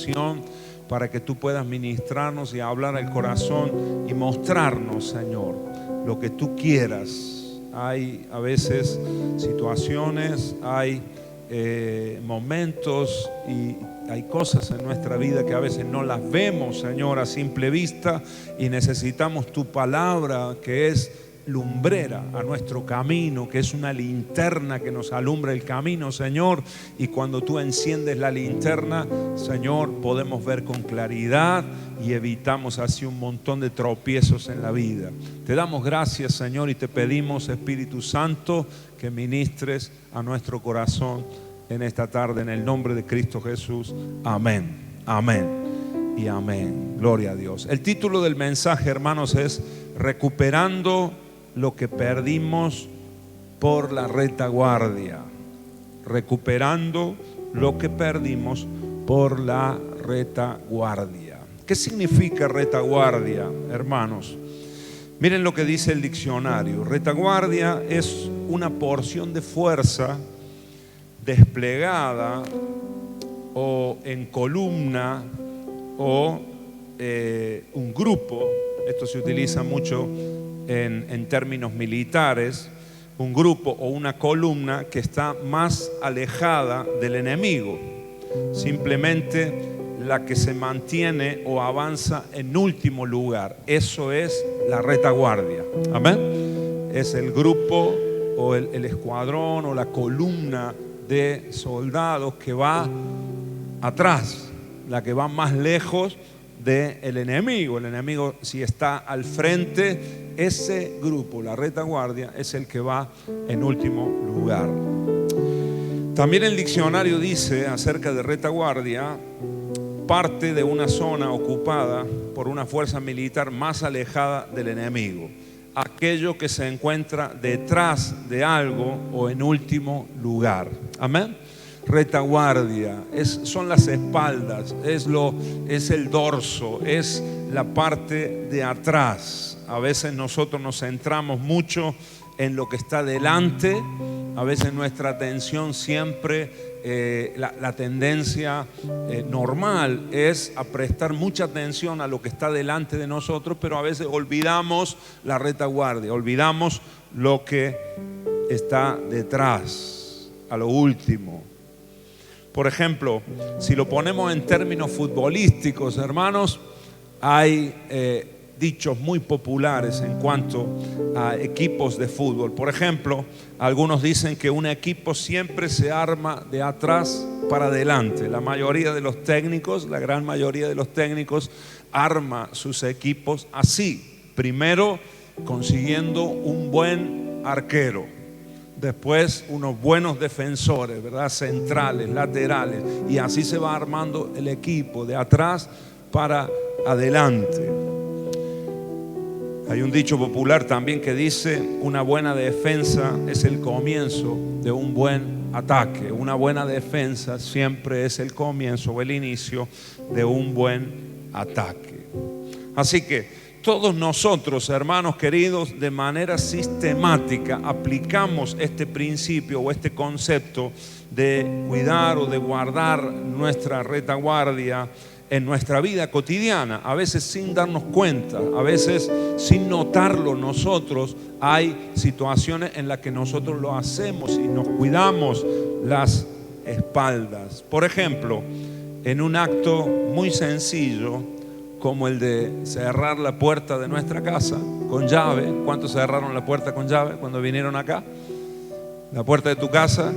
oración para que tú puedas ministrarnos y hablar al corazón y mostrarnos, Señor, lo que tú quieras. Hay a veces situaciones, hay momentos y hay cosas en nuestra vida que a veces no las vemos, Señor, a simple vista, y necesitamos tu palabra, que es lumbrera a nuestro camino, que es una linterna que nos alumbra el camino, Señor. Y cuando tú enciendes la linterna, Señor, podemos ver con claridad y evitamos así un montón de tropiezos en la vida. Te damos gracias, Señor, y te pedimos, Espíritu Santo, que ministres a nuestro corazón en esta tarde, en el nombre de Cristo Jesús. Amén, amén y amén. Gloria a Dios. El título del mensaje, hermanos, es Recuperando lo que perdimos por la retaguardia. Recuperando lo que perdimos por la retaguardia. ¿Qué significa retaguardia, hermanos? Miren lo que dice el diccionario. Retaguardia es una porción de fuerza desplegada o en columna o un grupo. Esto se utiliza mucho en términos militares. Un grupo o una columna que está más alejada del enemigo, simplemente la que se mantiene o avanza en último lugar. Eso es la retaguardia. Amén. Es el grupo o el escuadrón o la columna de soldados que va atrás, la que va más lejos del enemigo. El enemigo, si está al frente, ese grupo, la retaguardia, es el que va en último lugar. También el diccionario dice acerca de retaguardia: parte de una zona ocupada por una fuerza militar más alejada del enemigo, aquello que se encuentra detrás de algo o en último lugar. Amén. Retaguardia son las espaldas, es el dorso, es la parte de atrás. A veces nosotros nos centramos mucho en lo que está delante. A veces nuestra atención siempre, la tendencia normal es a prestar mucha atención a lo que está delante de nosotros, pero a veces olvidamos la retaguardia, olvidamos lo que está detrás, a lo último. Por ejemplo, si lo ponemos en términos futbolísticos, hermanos, hay dichos muy populares en cuanto a equipos de fútbol. Por ejemplo, algunos dicen que un equipo siempre se arma de atrás para adelante. La mayoría de los técnicos, la gran mayoría de los técnicos, arma sus equipos así. Primero consiguiendo un buen arquero, después unos buenos defensores, ¿verdad? Centrales, laterales, y así se va armando el equipo de atrás para adelante. Hay un dicho popular también que dice: una buena defensa es el comienzo de un buen ataque. Una buena defensa siempre es el comienzo o el inicio de un buen ataque. Así que todos nosotros, hermanos queridos, de manera sistemática aplicamos este principio o este concepto de cuidar o de guardar nuestra retaguardia en nuestra vida cotidiana, a veces sin darnos cuenta, a veces sin notarlo nosotros. Hay situaciones en las que nosotros lo hacemos y nos cuidamos las espaldas. Por ejemplo, en un acto muy sencillo como el de cerrar la puerta de nuestra casa con llave. ¿Cuántos cerraron la puerta con llave cuando vinieron acá? La puerta de tu casa,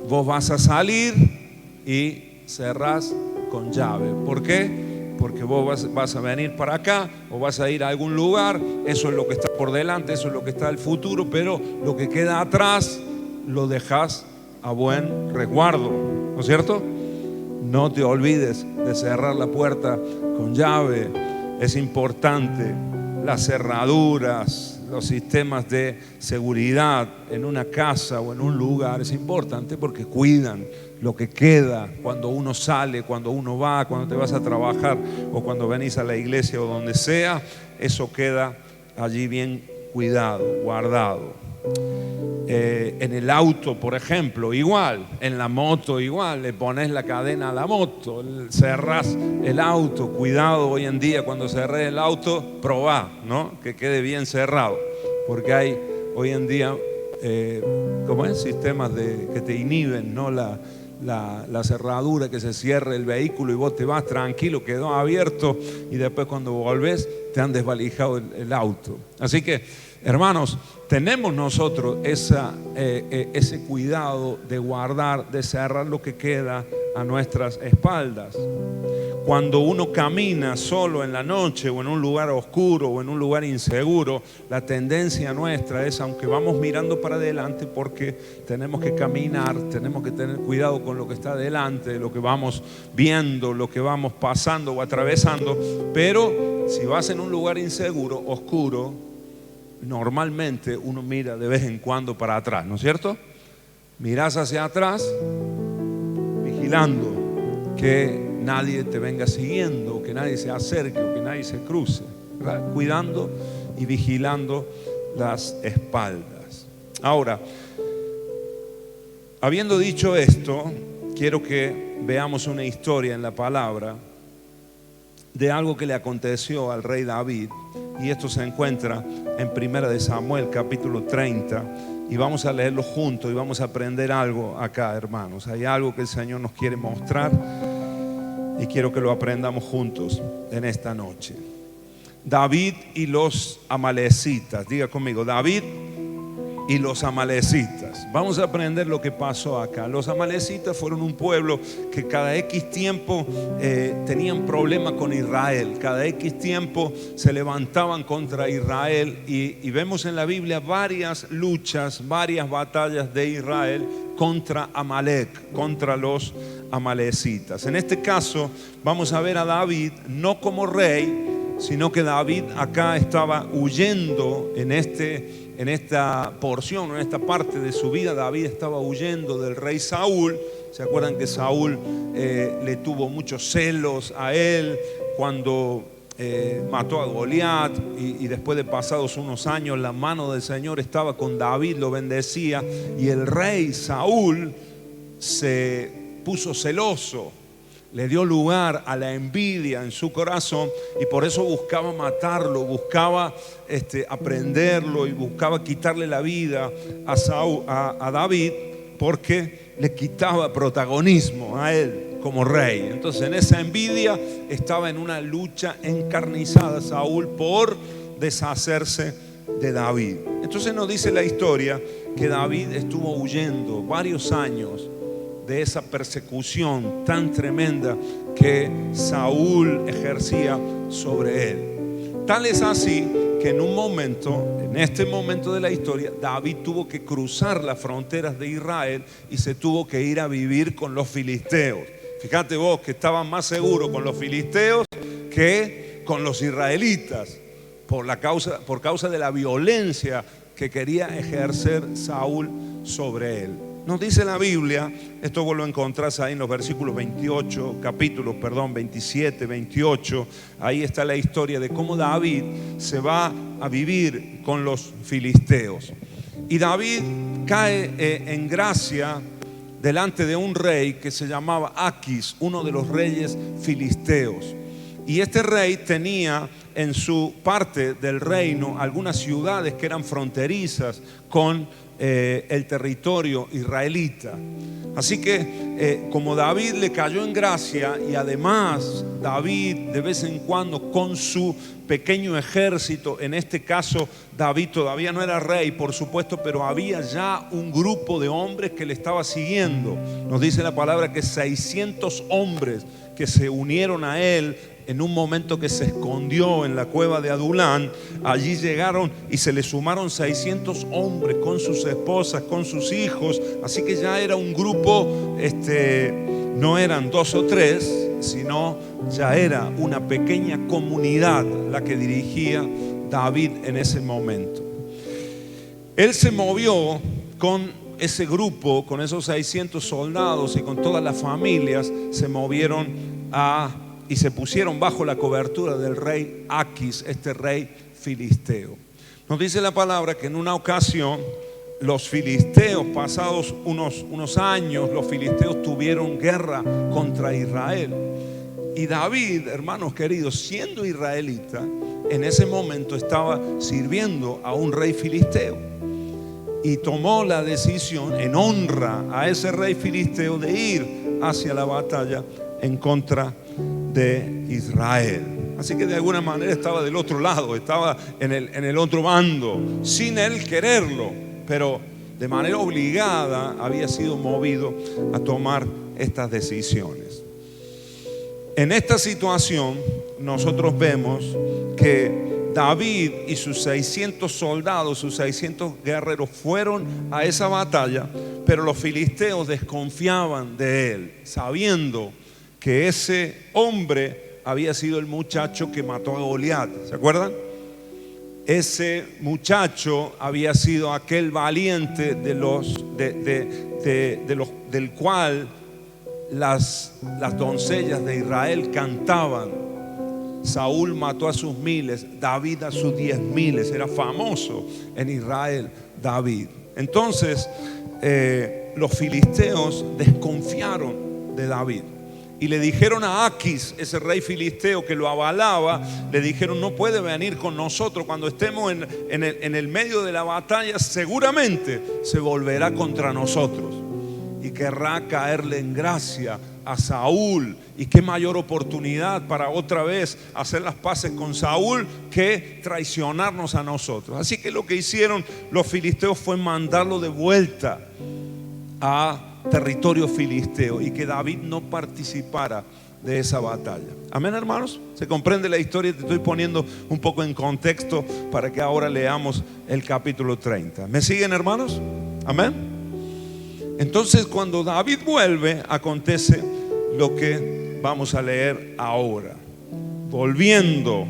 vos vas a salir y cerrás con llave. ¿Por qué? Porque vos vas a venir para acá o vas a ir a algún lugar. Eso es lo que está por delante, eso es lo que está al futuro, pero lo que queda atrás lo dejás a buen resguardo, ¿no es cierto? No te olvides de cerrar la puerta con llave. Es importante. Las cerraduras, los sistemas de seguridad en una casa o en un lugar, es importante porque cuidan lo que queda cuando uno sale, cuando uno va, cuando te vas a trabajar o cuando venís a la iglesia o donde sea. Eso queda allí bien cuidado, guardado. En el auto, por ejemplo, igual. En la moto, igual. Le pones la cadena a la moto, cerrás el auto. Cuidado hoy en día cuando cerrés el auto, probá, ¿no? Que quede bien cerrado. Porque hay hoy en día, ¿cómo es? Sistemas que te inhiben, ¿no? La cerradura, que se cierre el vehículo y vos te vas tranquilo, quedó abierto y después cuando volvés te han desvalijado el auto. Así que, hermanos, tenemos nosotros ese cuidado de guardar, de cerrar lo que queda a nuestras espaldas. Cuando uno camina solo en la noche o en un lugar oscuro o en un lugar inseguro, la tendencia nuestra es, aunque vamos mirando para adelante, porque tenemos que caminar, tenemos que tener cuidado con lo que está adelante, lo que vamos viendo, lo que vamos pasando o atravesando, pero si vas en un lugar inseguro, oscuro, normalmente uno mira de vez en cuando para atrás, ¿no es cierto? Mirás hacia atrás, vigilando que nadie te venga siguiendo, que nadie se acerque o que nadie se cruce, ¿verdad? Cuidando y vigilando las espaldas. Ahora, habiendo dicho esto, quiero que veamos una historia en la palabra de algo que le aconteció al rey David, y esto se encuentra en 1 Samuel capítulo 30, y vamos a leerlo juntos y vamos a aprender algo acá, hermanos. Hay algo que el Señor nos quiere mostrar y quiero que lo aprendamos juntos en esta noche. David y los amalecitas. Diga conmigo, David y los amalecitas. Vamos a aprender lo que pasó acá. Los amalecitas fueron un pueblo que cada X tiempo tenían problemas con Israel. Cada X tiempo se levantaban contra Israel y vemos en la Biblia varias luchas, varias batallas de Israel contra Amalek, contra los amalecitas. En este caso vamos a ver a David no como rey, sino que David acá estaba huyendo en esta porción, en esta parte de su vida. David estaba huyendo del rey Saúl. ¿Se acuerdan que Saúl le tuvo muchos celos a él cuando mató a Goliat? Y después de pasados unos años, la mano del Señor estaba con David, lo bendecía, y el rey Saúl se puso celoso. Le dio lugar a la envidia en su corazón y por eso buscaba matarlo, buscaba aprenderlo y buscaba quitarle la vida a David, porque le quitaba protagonismo a él como rey. Entonces en esa envidia estaba en una lucha encarnizada Saúl por deshacerse de David. Entonces nos dice la historia que David estuvo huyendo varios años de esa persecución tan tremenda que Saúl ejercía sobre él. Tal es así que en este momento de la historia, David tuvo que cruzar las fronteras de Israel y se tuvo que ir a vivir con los filisteos. Fíjate vos que estaban más seguros con los filisteos que con los israelitas por causa de la violencia que quería ejercer Saúl sobre él. Nos dice la Biblia, esto vos lo encontrás ahí en los versículos 27, 28, ahí está la historia de cómo David se va a vivir con los filisteos. Y David cae en gracia delante de un rey que se llamaba Aquis, uno de los reyes filisteos. Y este rey tenía en su parte del reino algunas ciudades que eran fronterizas con el territorio israelita. Así que como David le cayó en gracia, y además David de vez en cuando con su pequeño ejército, en este caso David todavía no era rey, por supuesto, pero había ya un grupo de hombres que le estaba siguiendo. Nos dice la palabra que 600 hombres que se unieron a él en un momento que se escondió en la cueva de Adulán. Allí llegaron y se le sumaron 600 hombres con sus esposas, con sus hijos. Así que ya era un grupo, no eran 2 o 3, sino ya era una pequeña comunidad la que dirigía David en ese momento. Él se movió con ese grupo, con esos 600 soldados y con todas las familias, se movieron y se pusieron bajo la cobertura del rey Aquis, este rey filisteo. Nos dice la palabra que en una ocasión los filisteos, pasados unos años, los filisteos tuvieron guerra contra Israel. Y David, hermanos queridos, siendo israelita, en ese momento estaba sirviendo a un rey filisteo. Y tomó la decisión, en honra a ese rey filisteo, de ir hacia la batalla en contra de Israel. Así que de alguna manera estaba del otro lado, estaba en el otro bando, sin él quererlo, pero de manera obligada había sido movido a tomar estas decisiones. En esta situación nosotros vemos que David y sus 600 soldados, sus 600 guerreros fueron a esa batalla, pero los filisteos desconfiaban de él, sabiendo que ese hombre había sido el muchacho que mató a Goliat. ¿Se acuerdan? Ese muchacho había sido aquel valiente del cual las doncellas de Israel cantaban. Saúl mató a sus miles, David a sus 10,000. Era famoso en Israel David. Entonces los filisteos desconfiaron de David y le dijeron a Aquis, ese rey filisteo que lo avalaba, le dijeron: no puede venir con nosotros. Cuando estemos en el medio de la batalla, seguramente se volverá contra nosotros y querrá caerle en gracia a Saúl. Y qué mayor oportunidad para otra vez hacer las paces con Saúl que traicionarnos a nosotros. Así que lo que hicieron los filisteos fue mandarlo de vuelta a territorio filisteo y que David no participara de esa batalla. Amén, hermanos. ¿Se comprende la historia? Te estoy poniendo un poco en contexto para que ahora leamos el capítulo 30. ¿Me siguen, hermanos? Amén. Entonces, cuando David vuelve, acontece lo que vamos a leer ahora. Volviendo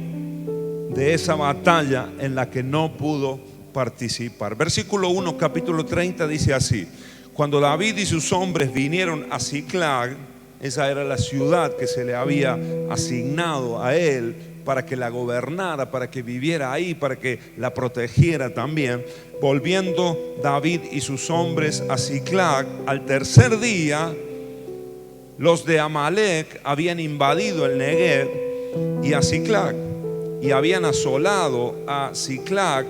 de esa batalla en la que no pudo participar. Versículo 1, capítulo 30 dice así: cuando David y sus hombres vinieron a Ziklag, esa era la ciudad que se le había asignado a él para que la gobernara, para que viviera ahí, para que la protegiera también. Volviendo David y sus hombres a Ziklag, al tercer día, los de Amalek habían invadido el Negev y a Ziklag, y habían asolado a Ziklag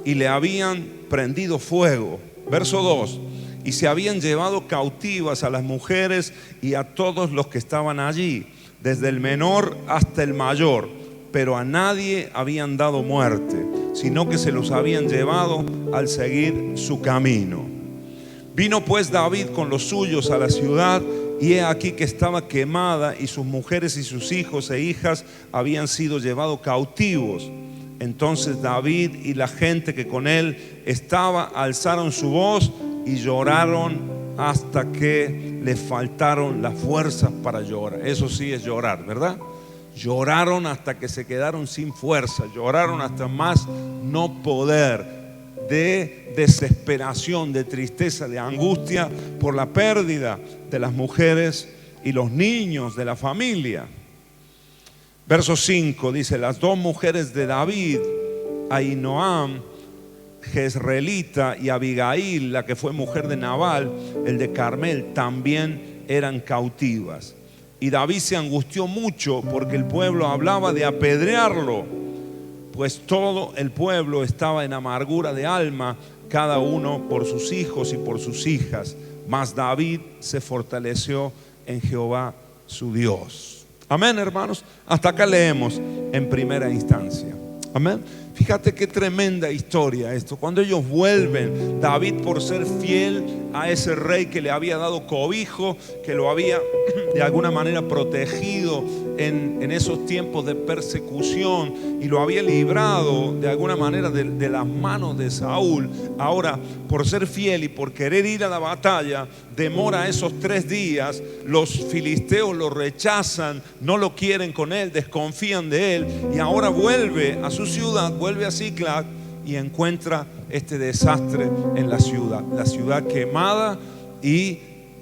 y le habían prendido fuego. Verso 2: y se habían llevado cautivas a las mujeres y a todos los que estaban allí, desde el menor hasta el mayor, pero a nadie habían dado muerte, sino que se los habían llevado al seguir su camino. Vino pues David con los suyos a la ciudad, y he aquí que estaba quemada, y sus mujeres y sus hijos e hijas habían sido llevados cautivos. Entonces David y la gente que con él estaba alzaron su voz y lloraron hasta que les faltaron las fuerzas para llorar. Eso sí es llorar, ¿verdad? Lloraron hasta que se quedaron sin fuerza, lloraron hasta más no poder, de desesperación, de tristeza, de angustia por la pérdida de las mujeres y los niños de la familia. Verso 5 dice: las dos mujeres de David, Ahinoam Jezreelita, y Abigail, la que fue mujer de Nabal, el de Carmel, también eran cautivas. Y David se angustió mucho porque el pueblo hablaba de apedrearlo, pues todo el pueblo estaba en amargura de alma, cada uno por sus hijos y por sus hijas. Mas David se fortaleció en Jehová su Dios. Amén, hermanos. Hasta acá leemos en primera instancia. Amén. Fíjate qué tremenda historia esto. Cuando ellos vuelven, David, por ser fiel a ese rey que le había dado cobijo, que lo había de alguna manera protegido en esos tiempos de persecución y lo había librado de alguna manera de las manos de Saúl, ahora por ser fiel y por querer ir a la batalla, demora esos 3 días. Los filisteos lo rechazan, no lo quieren con él, desconfían de él, y ahora vuelve a su ciudad, vuelve a Ziklag y encuentra este desastre en la ciudad quemada y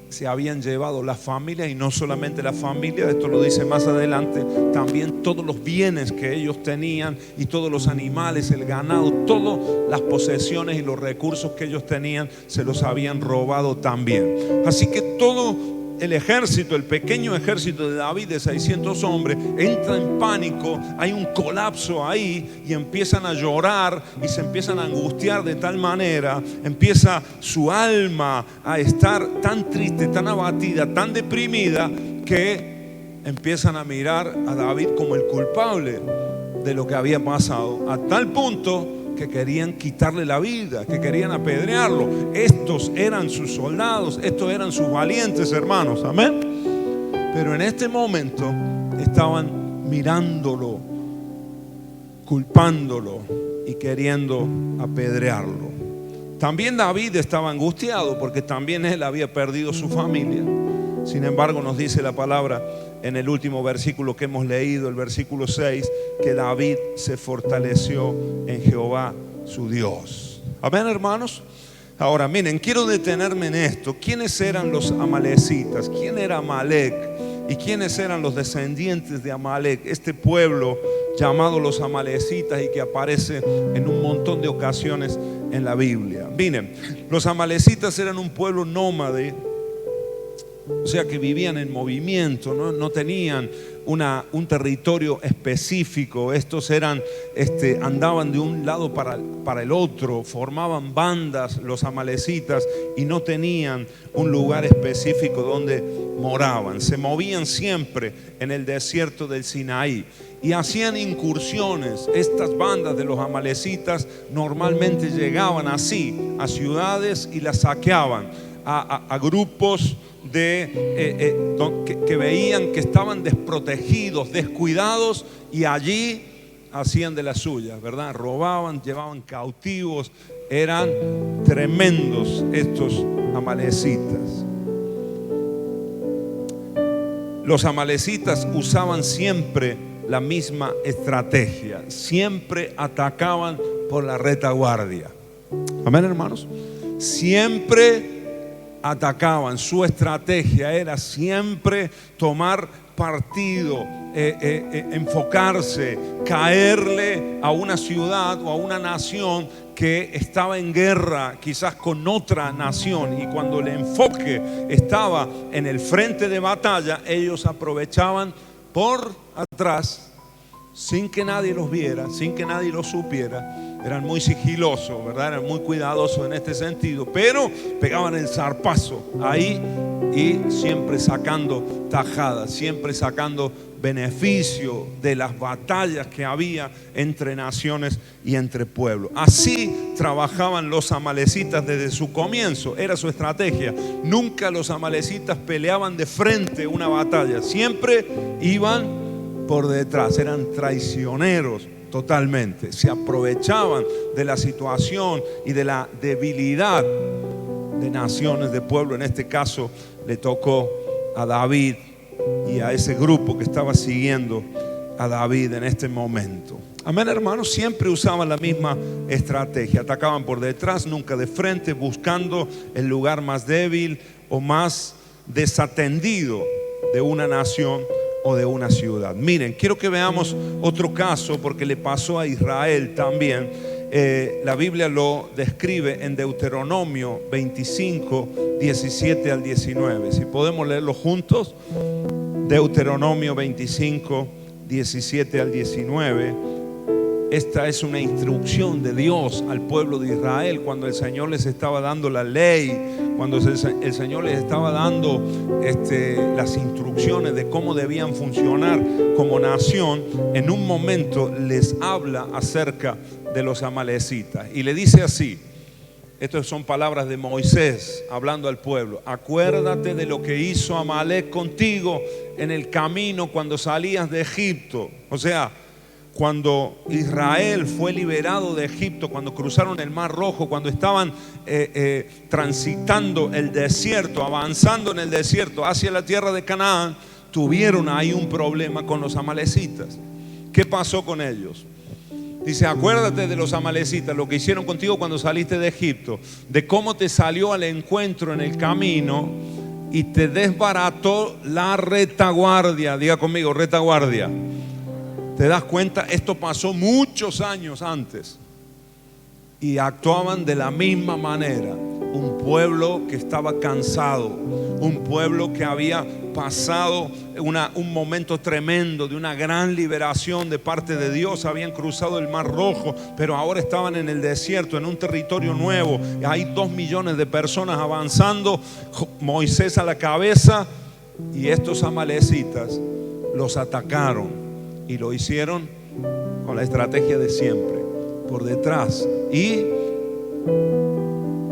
se habían llevado la familia, y no solamente la familia, esto lo dice más adelante, también todos los bienes que ellos tenían y todos los animales, el ganado, todas las posesiones y los recursos que ellos tenían se los habían robado también. Así que todo el ejército, el pequeño ejército de David de 600 hombres, entra en pánico, hay un colapso ahí y empiezan a llorar y se empiezan a angustiar de tal manera, empieza su alma a estar tan triste, tan abatida, tan deprimida, que empiezan a mirar a David como el culpable de lo que había pasado, a tal punto que querían quitarle la vida, que querían apedrearlo. Estos eran sus soldados, estos eran sus valientes hermanos, amén. Pero en este momento estaban mirándolo, culpándolo y queriendo apedrearlo. También David estaba angustiado porque también él había perdido su familia. Sin embargo, nos dice la palabra en el último versículo que hemos leído, el versículo 6, que David se fortaleció en Jehová su Dios. Amén, hermanos. Ahora miren, quiero detenerme en esto. ¿Quiénes eran los amalecitas? ¿Quién era Amalec? ¿Y quiénes eran los descendientes de Amalec? Este pueblo llamado los amalecitas y que aparece en un montón de ocasiones en la Biblia. Miren, los amalecitas eran un pueblo nómade, o sea que vivían en movimiento, no tenían un territorio específico. Estos andaban de un lado para el otro, formaban bandas los amalecitas y no tenían un lugar específico donde moraban. Se movían siempre en el desierto del Sinaí y hacían incursiones. Estas bandas de los amalecitas normalmente llegaban así a ciudades y las saqueaban, a grupos que veían que estaban desprotegidos, descuidados, y allí hacían de las suyas, ¿verdad? Robaban, llevaban cautivos. Eran tremendos estos amalecitas. Los amalecitas usaban siempre la misma estrategia, siempre atacaban por la retaguardia. Amén, hermanos. Siempre atacaban, su estrategia era siempre tomar partido, enfocarse, caerle a una ciudad o a una nación que estaba en guerra quizás con otra nación, y cuando el enfoque estaba en el frente de batalla, ellos aprovechaban por atrás sin que nadie los viera, sin que nadie los supiera. Eran muy sigilosos, ¿verdad? Eran muy cuidadosos en este sentido, pero pegaban el zarpazo ahí y siempre sacando tajadas, siempre sacando beneficio de las batallas que había entre naciones y entre pueblos. Así trabajaban los amalecitas desde su comienzo, era su estrategia. Nunca los amalecitas peleaban de frente una batalla, siempre iban por detrás, eran traicioneros totalmente, se aprovechaban de la situación y de la debilidad de naciones, de pueblo. En este caso le tocó a David y a ese grupo que estaba siguiendo a David en este momento. Amén, hermanos. Siempre usaban la misma estrategia, atacaban por detrás, nunca de frente, buscando el lugar más débil o más desatendido de una nación o de una ciudad. Miren, quiero que veamos otro caso porque le pasó a Israel también. La Biblia lo describe en Deuteronomio 25, 17 al 19. Si podemos leerlo juntos. Deuteronomio 25, 17 al 19. Esta es una instrucción de Dios al pueblo de Israel cuando el Señor les estaba dando la ley, cuando el Señor les estaba dando las instrucciones de cómo debían funcionar como nación. En un momento les habla acerca de los amalecitas y le dice así. Estas son palabras de Moisés hablando al pueblo. Acuérdate de lo que hizo Amalec contigo en el camino cuando salías de Egipto. O sea, cuando Israel fue liberado de Egipto, cuando cruzaron el Mar Rojo, cuando estaban transitando el desierto, avanzando en el desierto hacia la tierra de Canaán, tuvieron ahí un problema con los amalecitas. ¿Qué pasó con ellos? Dice, acuérdate de los amalecitas, lo que hicieron contigo cuando saliste de Egipto, de cómo te salió al encuentro en el camino y te desbarató la retaguardia. Diga conmigo, retaguardia. ¿Te das cuenta? Esto pasó muchos años antes y actuaban de la misma manera. Un pueblo que estaba cansado, un pueblo que había pasado un momento tremendo de una gran liberación de parte de Dios. Habían cruzado el Mar Rojo, pero ahora estaban en el desierto, en un territorio nuevo. Hay 2 millones de personas avanzando, Moisés a la cabeza, y estos amalecitas los atacaron y lo hicieron con la estrategia de siempre, por detrás, y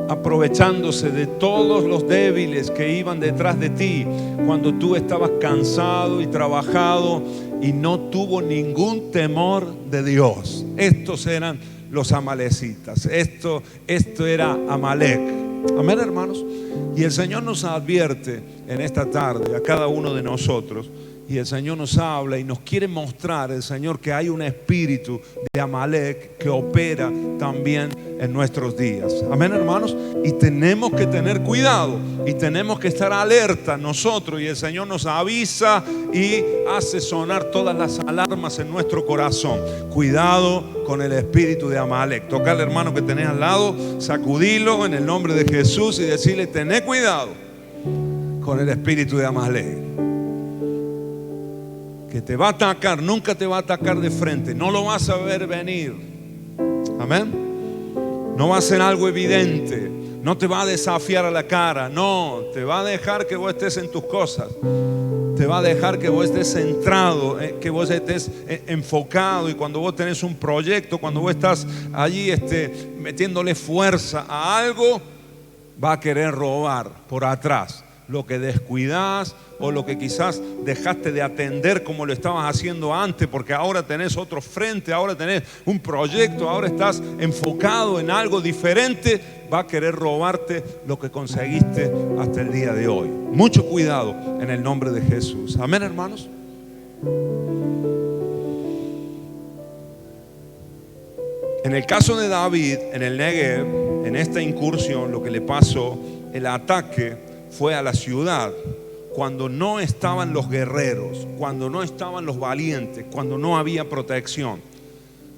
aprovechándose de todos los débiles que iban detrás de ti cuando tú estabas cansado y trabajado y no tuvo ningún temor de Dios. Estos eran los amalecitas. Esto era Amalek. Amén, hermanos. Y el Señor nos advierte en esta tarde a cada uno de nosotros, y el Señor nos habla y nos quiere mostrar, el Señor, que hay un espíritu de Amalek que opera también en nuestros días. Amén, hermanos. Y tenemos que tener cuidado y tenemos que estar alerta nosotros, y el Señor nos avisa y hace sonar todas las alarmas en nuestro corazón. Cuidado con el espíritu de Amalek. Toca al hermano que tenés al lado, sacudilo en el nombre de Jesús y decirle: tené cuidado con el espíritu de Amalek, que te va a atacar. Nunca te va a atacar de frente, no lo vas a ver venir. Amén. No va a ser algo evidente, no te va a desafiar a la cara, no, te va a dejar que vos estés en tus cosas, te va a dejar que vos estés centrado, que vos estés enfocado. Y cuando vos tenés un proyecto, cuando vos estás allí metiéndole fuerza a algo, va a querer robar por atrás lo que descuidás o lo que quizás dejaste de atender como lo estabas haciendo antes, porque ahora tenés otro frente, ahora tenés un proyecto, ahora estás enfocado en algo diferente. Va a querer robarte lo que conseguiste hasta el día de hoy. Mucho cuidado en el nombre de Jesús. Amén, hermanos. En el caso de David, en el Negev, en esta incursión, lo que le pasó, el ataque fue a la ciudad cuando no estaban los guerreros, cuando no estaban los valientes, cuando no había protección.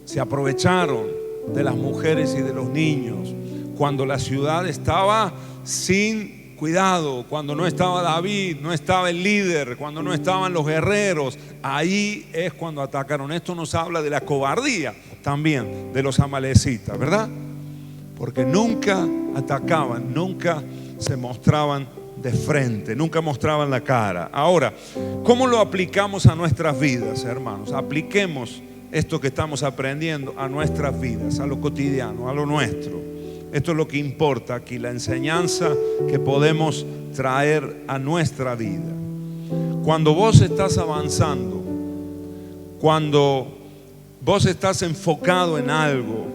Se aprovecharon de las mujeres y de los niños, cuando la ciudad estaba sin cuidado, cuando no estaba David, no estaba el líder, cuando no estaban los guerreros. Ahí es cuando atacaron. Esto nos habla de la cobardía también de los amalecitas, ¿verdad? Porque nunca atacaban, nunca se mostraban de frente, nunca mostraban la cara. Ahora, ¿cómo lo aplicamos a nuestras vidas, hermanos? Apliquemos esto que estamos aprendiendo a nuestras vidas, a lo cotidiano, a lo nuestro. Esto es lo que importa aquí, la enseñanza que podemos traer a nuestra vida. Cuando vos estás avanzando, cuando vos estás enfocado en algo,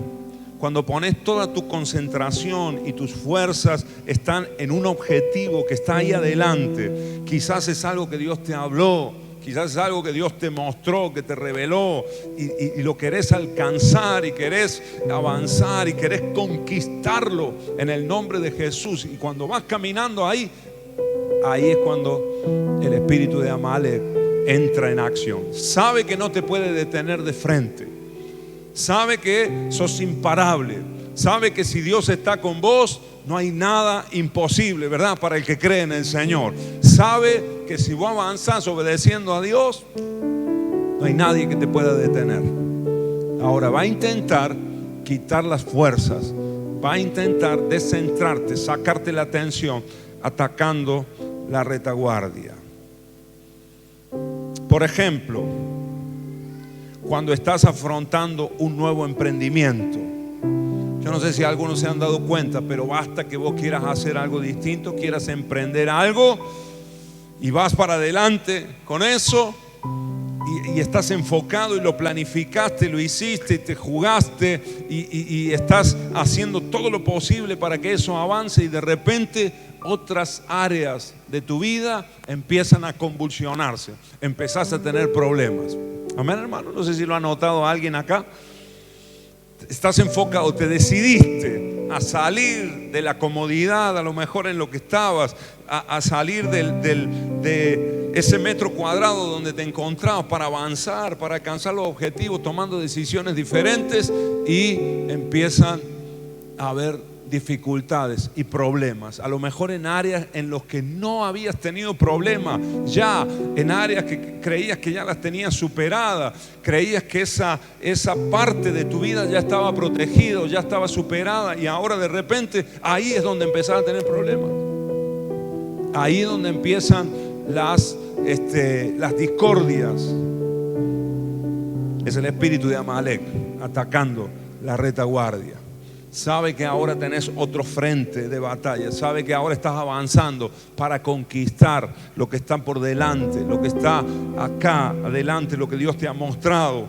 cuando pones toda tu concentración y tus fuerzas están en un objetivo que está ahí adelante, quizás es algo que Dios te habló, quizás es algo que Dios te mostró, que te reveló, y lo querés alcanzar y querés avanzar y querés conquistarlo en el nombre de Jesús. Y cuando vas caminando ahí es cuando el espíritu de Amalek entra en acción. Sabe que no te puede detener de frente. Sabe que sos imparable. Sabe que si Dios está con vos, no hay nada imposible, ¿verdad? Para el que cree en el Señor. Sabe que si vos avanzás obedeciendo a Dios, no hay nadie que te pueda detener. Ahora va a intentar quitar las fuerzas, va a intentar descentrarte, sacarte la atención, atacando la retaguardia. Por ejemplo, cuando estás afrontando un nuevo emprendimiento. Yo no sé si algunos se han dado cuenta, pero basta que vos quieras hacer algo distinto, quieras emprender algo y vas para adelante con eso y estás enfocado y lo planificaste, lo hiciste y te jugaste y estás haciendo todo lo posible para que eso avance, y de repente otras áreas de tu vida empiezan a convulsionarse, empezás a tener problemas. Amén, hermano. No sé si lo ha notado alguien acá. Estás enfocado, te decidiste a salir de la comodidad, a lo mejor en lo que estabas, a salir de ese metro cuadrado donde te encontrabas para avanzar, para alcanzar los objetivos, tomando decisiones diferentes, y empiezan a haber dificultades y problemas, a lo mejor en áreas en las que no habías tenido problemas, ya en áreas que creías que ya las tenías superadas, creías que esa parte de tu vida ya estaba protegida, ya estaba superada, y ahora de repente ahí es donde empezás a tener problemas. Ahí es donde empiezan las discordias. Es el espíritu de Amalek atacando la retaguardia. Sabe que ahora tenés otro frente de batalla. Sabe que ahora estás avanzando para conquistar lo que está por delante, lo que está acá adelante, lo que Dios te ha mostrado.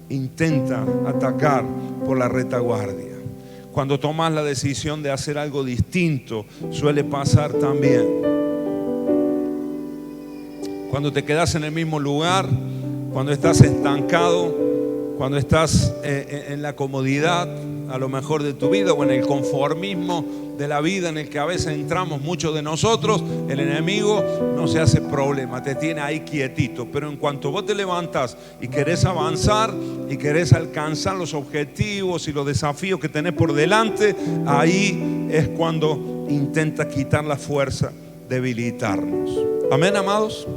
Intenta atacar por la retaguardia. Cuando tomas la decisión de hacer algo distinto, suele pasar también. Cuando te quedas en el mismo lugar, cuando estás estancado, cuando estás en la comodidad a lo mejor de tu vida, o en el conformismo de la vida en el que a veces entramos muchos de nosotros, el enemigo no se hace problema, te tiene ahí quietito. Pero en cuanto vos te levantás y querés avanzar y querés alcanzar los objetivos y los desafíos que tenés por delante, ahí es cuando intenta quitar la fuerza, debilitarnos. Amén, amados.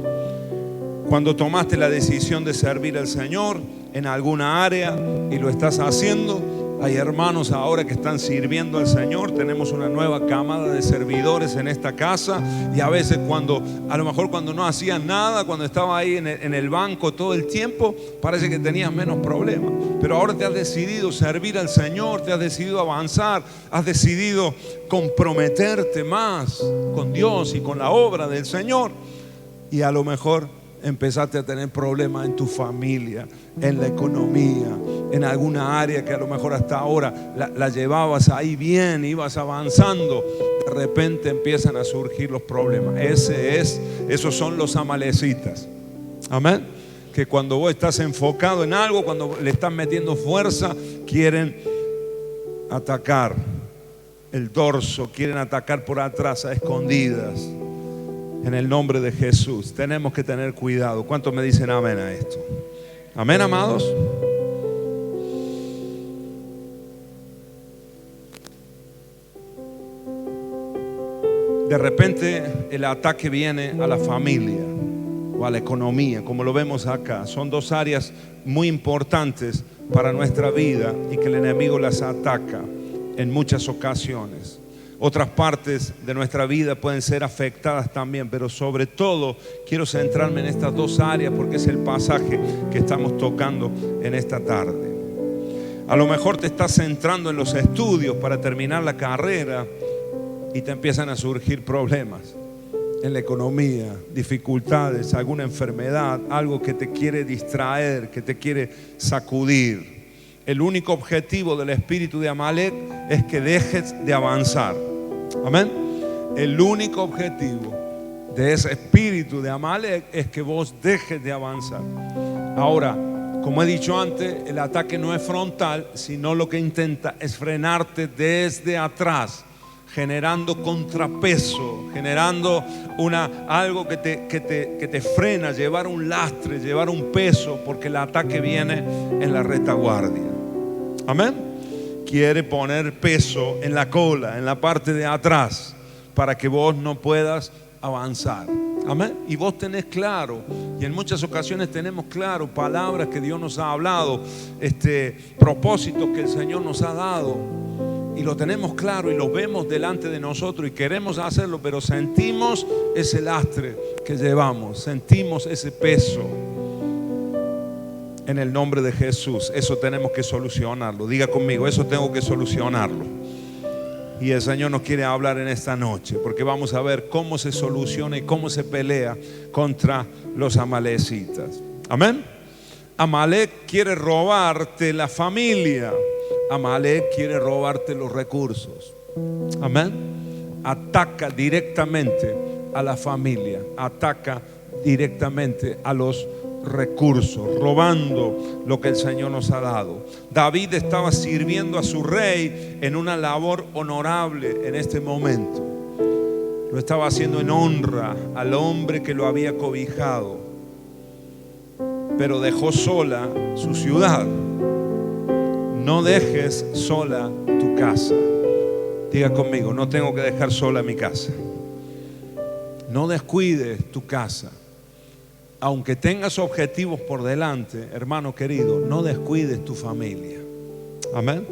Cuando tomaste la decisión de servir al Señor en alguna área y lo estás haciendo, hay hermanos ahora que están sirviendo al Señor. Tenemos una nueva camada de servidores en esta casa, y a veces a lo mejor cuando no hacías nada, cuando estaba ahí en el banco todo el tiempo, parece que tenías menos problemas. Pero ahora te has decidido servir al Señor, te has decidido avanzar, has decidido comprometerte más con Dios y con la obra del Señor, y a lo mejor empezaste a tener problemas en tu familia, en la economía, en alguna área que a lo mejor hasta ahora la llevabas ahí bien, ibas avanzando. De repente empiezan a surgir los problemas. Esos son los amalecitas. Amén. Que cuando vos estás enfocado en algo, cuando le estás metiendo fuerza, quieren atacar el dorso, quieren atacar por atrás a escondidas. En el nombre de Jesús tenemos que tener cuidado. ¿Cuántos me dicen amén a esto? Amén, amados. De repente el ataque viene a la familia o a la economía, como lo vemos acá. Son dos áreas muy importantes para nuestra vida y que el enemigo las ataca en muchas ocasiones. Otras partes de nuestra vida pueden ser afectadas también, pero sobre todo quiero centrarme en estas dos áreas porque es el pasaje que estamos tocando en esta tarde. A lo mejor te estás centrando en los estudios para terminar la carrera y te empiezan a surgir problemas en la economía, dificultades, alguna enfermedad, algo que te quiere distraer, que te quiere sacudir. El único objetivo del espíritu de Amalek es que dejes de avanzar. Amén. El único objetivo de ese espíritu de Amalek es que vos dejes de avanzar. Ahora, como he dicho antes, el ataque no es frontal, sino lo que intenta es frenarte desde atrás, generando contrapeso, generando algo que te frena, llevar un lastre, llevar un peso, porque el ataque viene en la retaguardia. Amén. Quiere poner peso en la cola, en la parte de atrás, para que vos no puedas avanzar. Amén. Y vos tenés claro, y en muchas ocasiones tenemos claro palabras que Dios nos ha hablado, propósitos que el Señor nos ha dado, y lo tenemos claro y lo vemos delante de nosotros y queremos hacerlo, pero sentimos ese lastre que llevamos, sentimos ese peso. En el nombre de Jesús, eso tenemos que solucionarlo. Diga conmigo, eso tengo que solucionarlo. Y el Señor nos quiere hablar en esta noche, porque vamos a ver cómo se soluciona y cómo se pelea contra los amalecitas. Amén. Amalek quiere robarte la familia. Amalek quiere robarte los recursos. Amén. Ataca directamente a la familia, ataca directamente a los recursos, robando lo que el Señor nos ha dado. David estaba sirviendo a su rey en una labor honorable en este momento. Lo estaba haciendo en honra al hombre que lo había cobijado, pero dejó sola su ciudad. No dejes sola tu casa. Diga conmigo, no tengo que dejar sola mi casa. No descuides tu casa. Aunque tengas objetivos por delante, hermano querido, no descuides tu familia. Amén.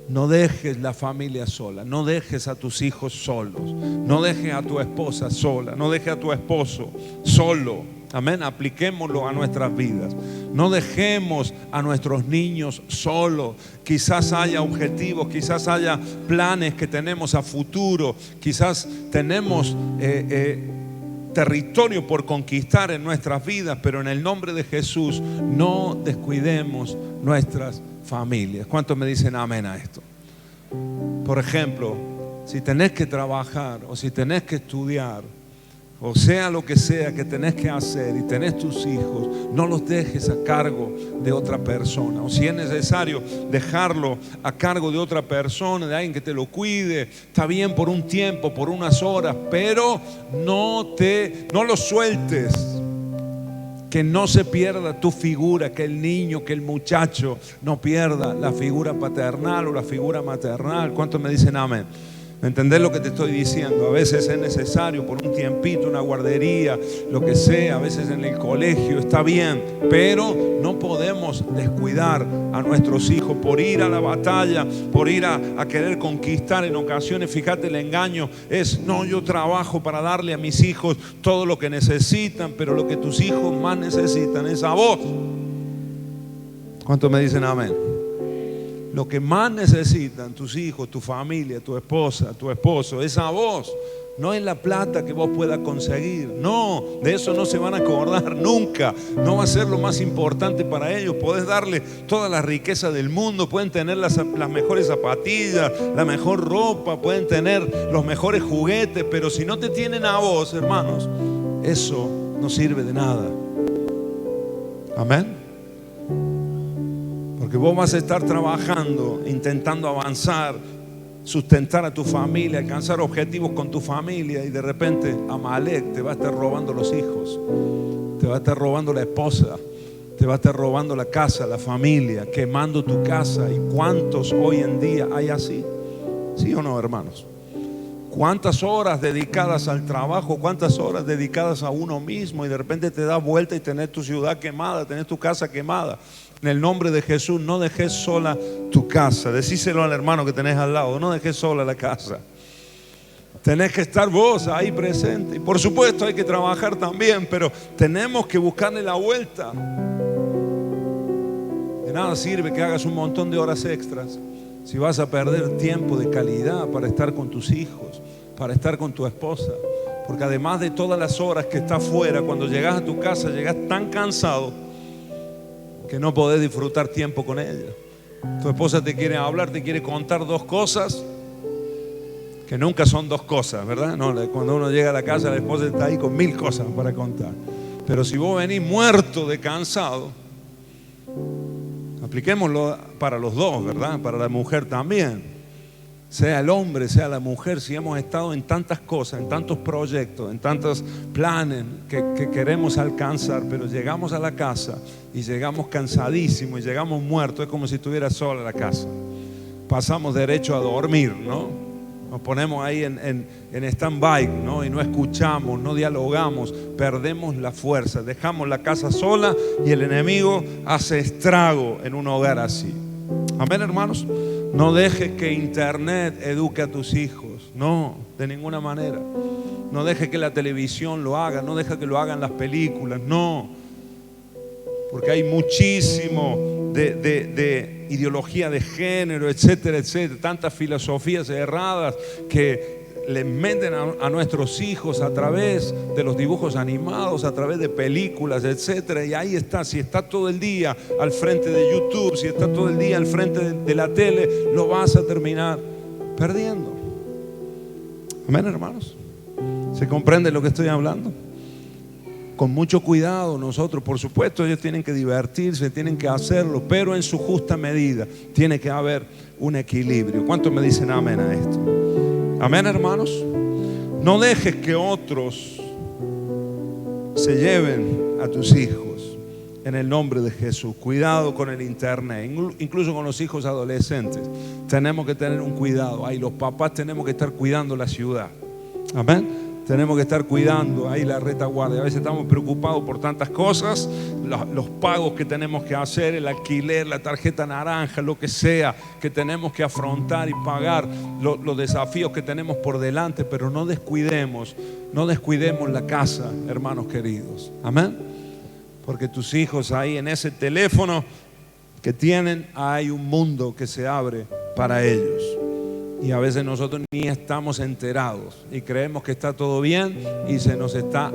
No dejes la familia sola. No dejes a tus hijos solos. No dejes a tu esposa sola. No dejes a tu esposo solo. Amén. Apliquémoslo a nuestras vidas. No dejemos a nuestros niños solos. Quizás haya objetivos, quizás haya planes que tenemos a futuro. Quizás tenemos territorio por conquistar en nuestras vidas, pero en el nombre de Jesús no descuidemos nuestras familias. ¿Cuántos me dicen amén a esto? Por ejemplo, si tenés que trabajar o si tenés que estudiar, o sea lo que sea que tenés que hacer y tenés tus hijos, no los dejes a cargo de otra persona. O si es necesario dejarlo a cargo de otra persona, de alguien que te lo cuide, está bien por un tiempo, por unas horas, pero no lo sueltes. Que no se pierda tu figura, que el niño, que el muchacho no pierda la figura paternal o la figura maternal. ¿Cuántos me dicen amén? ¿Me entendés lo que te estoy diciendo? A veces es necesario por un tiempito, una guardería, lo que sea, a veces en el colegio, está bien, pero no podemos descuidar a nuestros hijos por ir a la batalla, por ir a querer conquistar. En ocasiones, fíjate, el engaño es: no, yo trabajo para darle a mis hijos todo lo que necesitan, pero lo que tus hijos más necesitan es a vos. ¿Cuántos me dicen amén? Lo que más necesitan tus hijos, tu familia, tu esposa, tu esposo, es a vos. No es la plata que vos puedas conseguir. No, de eso no se van a acordar nunca. No va a ser lo más importante para ellos. Podés darle toda la riqueza del mundo. Pueden tener las mejores zapatillas, la mejor ropa, pueden tener los mejores juguetes, pero si no te tienen a vos, hermanos, eso no sirve de nada. Amén. Porque vos vas a estar trabajando, intentando avanzar, sustentar a tu familia, alcanzar objetivos con tu familia, y de repente Amalek te va a estar robando los hijos, te va a estar robando la esposa, te va a estar robando la casa, la familia, quemando tu casa. ¿Y cuántos hoy en día hay así? ¿Sí o no, hermanos? ¿Cuántas horas dedicadas al trabajo? ¿Cuántas horas dedicadas a uno mismo? Y de repente te das vuelta y tenés tu ciudad quemada, tenés tu casa quemada. En el nombre de Jesús, no dejes sola tu casa. Decíselo al hermano que tenés al lado: no dejes sola la casa. Tenés que estar vos ahí presente. Y por supuesto hay que trabajar también, pero tenemos que buscarle la vuelta. De nada sirve que hagas un montón de horas extras si vas a perder tiempo de calidad para estar con tus hijos, para estar con tu esposa. Porque además de todas las horas que estás fuera, cuando llegas a tu casa llegas tan cansado que no podés disfrutar tiempo con ella. Tu esposa te quiere hablar, te quiere contar dos cosas que nunca son dos cosas, ¿verdad? No, cuando uno llega a la casa, la esposa está ahí con 1000 cosas para contar. Pero si vos venís muerto de cansado, apliquémoslo para los dos, ¿verdad? Para la mujer también. Sea el hombre, sea la mujer, si hemos estado en tantas cosas, en tantos proyectos, en tantos planes que queremos alcanzar, pero llegamos a la casa y llegamos cansadísimos y llegamos muertos, es como si estuviera sola la casa. Pasamos derecho a dormir, ¿no? Nos ponemos ahí en stand-by, ¿no? Y no escuchamos, no dialogamos, perdemos la fuerza, dejamos la casa sola y el enemigo hace estrago en un hogar así. Amén, hermanos. No dejes que internet eduque a tus hijos. No, de ninguna manera. No dejes que la televisión lo haga. No dejes que lo hagan las películas. No. Porque hay muchísimo de ideología de género, etcétera, etcétera. Tantas filosofías erradas que le meten a nuestros hijos a través de los dibujos animados, a través de películas, etcétera. Y ahí está. Si está todo el día al frente de YouTube, si está todo el día al frente de la tele, lo vas a terminar perdiendo. Amén, hermanos. ¿Se comprende lo que estoy hablando? con mucho cuidado nosotros. Por supuesto, ellos tienen que divertirse, tienen que hacerlo, pero en su justa medida tiene que haber un equilibrio. ¿Cuántos me dicen amén a esto? Amén, hermanos. No dejes que otros se lleven a tus hijos. En el nombre de Jesús, cuidado con el internet, incluso con los hijos adolescentes. Tenemos que tener un cuidado. Ahí los papás tenemos que estar cuidando la ciudad. Amén. Tenemos que estar cuidando ahí la retaguardia. A veces estamos preocupados por tantas cosas, los pagos que tenemos que hacer, el alquiler, la tarjeta naranja, lo que sea que tenemos que afrontar y pagar, los desafíos que tenemos por delante, pero no descuidemos la casa, hermanos queridos. Amén. Porque tus hijos ahí en ese teléfono que tienen, hay un mundo que se abre para ellos. Y a veces nosotros ni estamos enterados y creemos que está todo bien y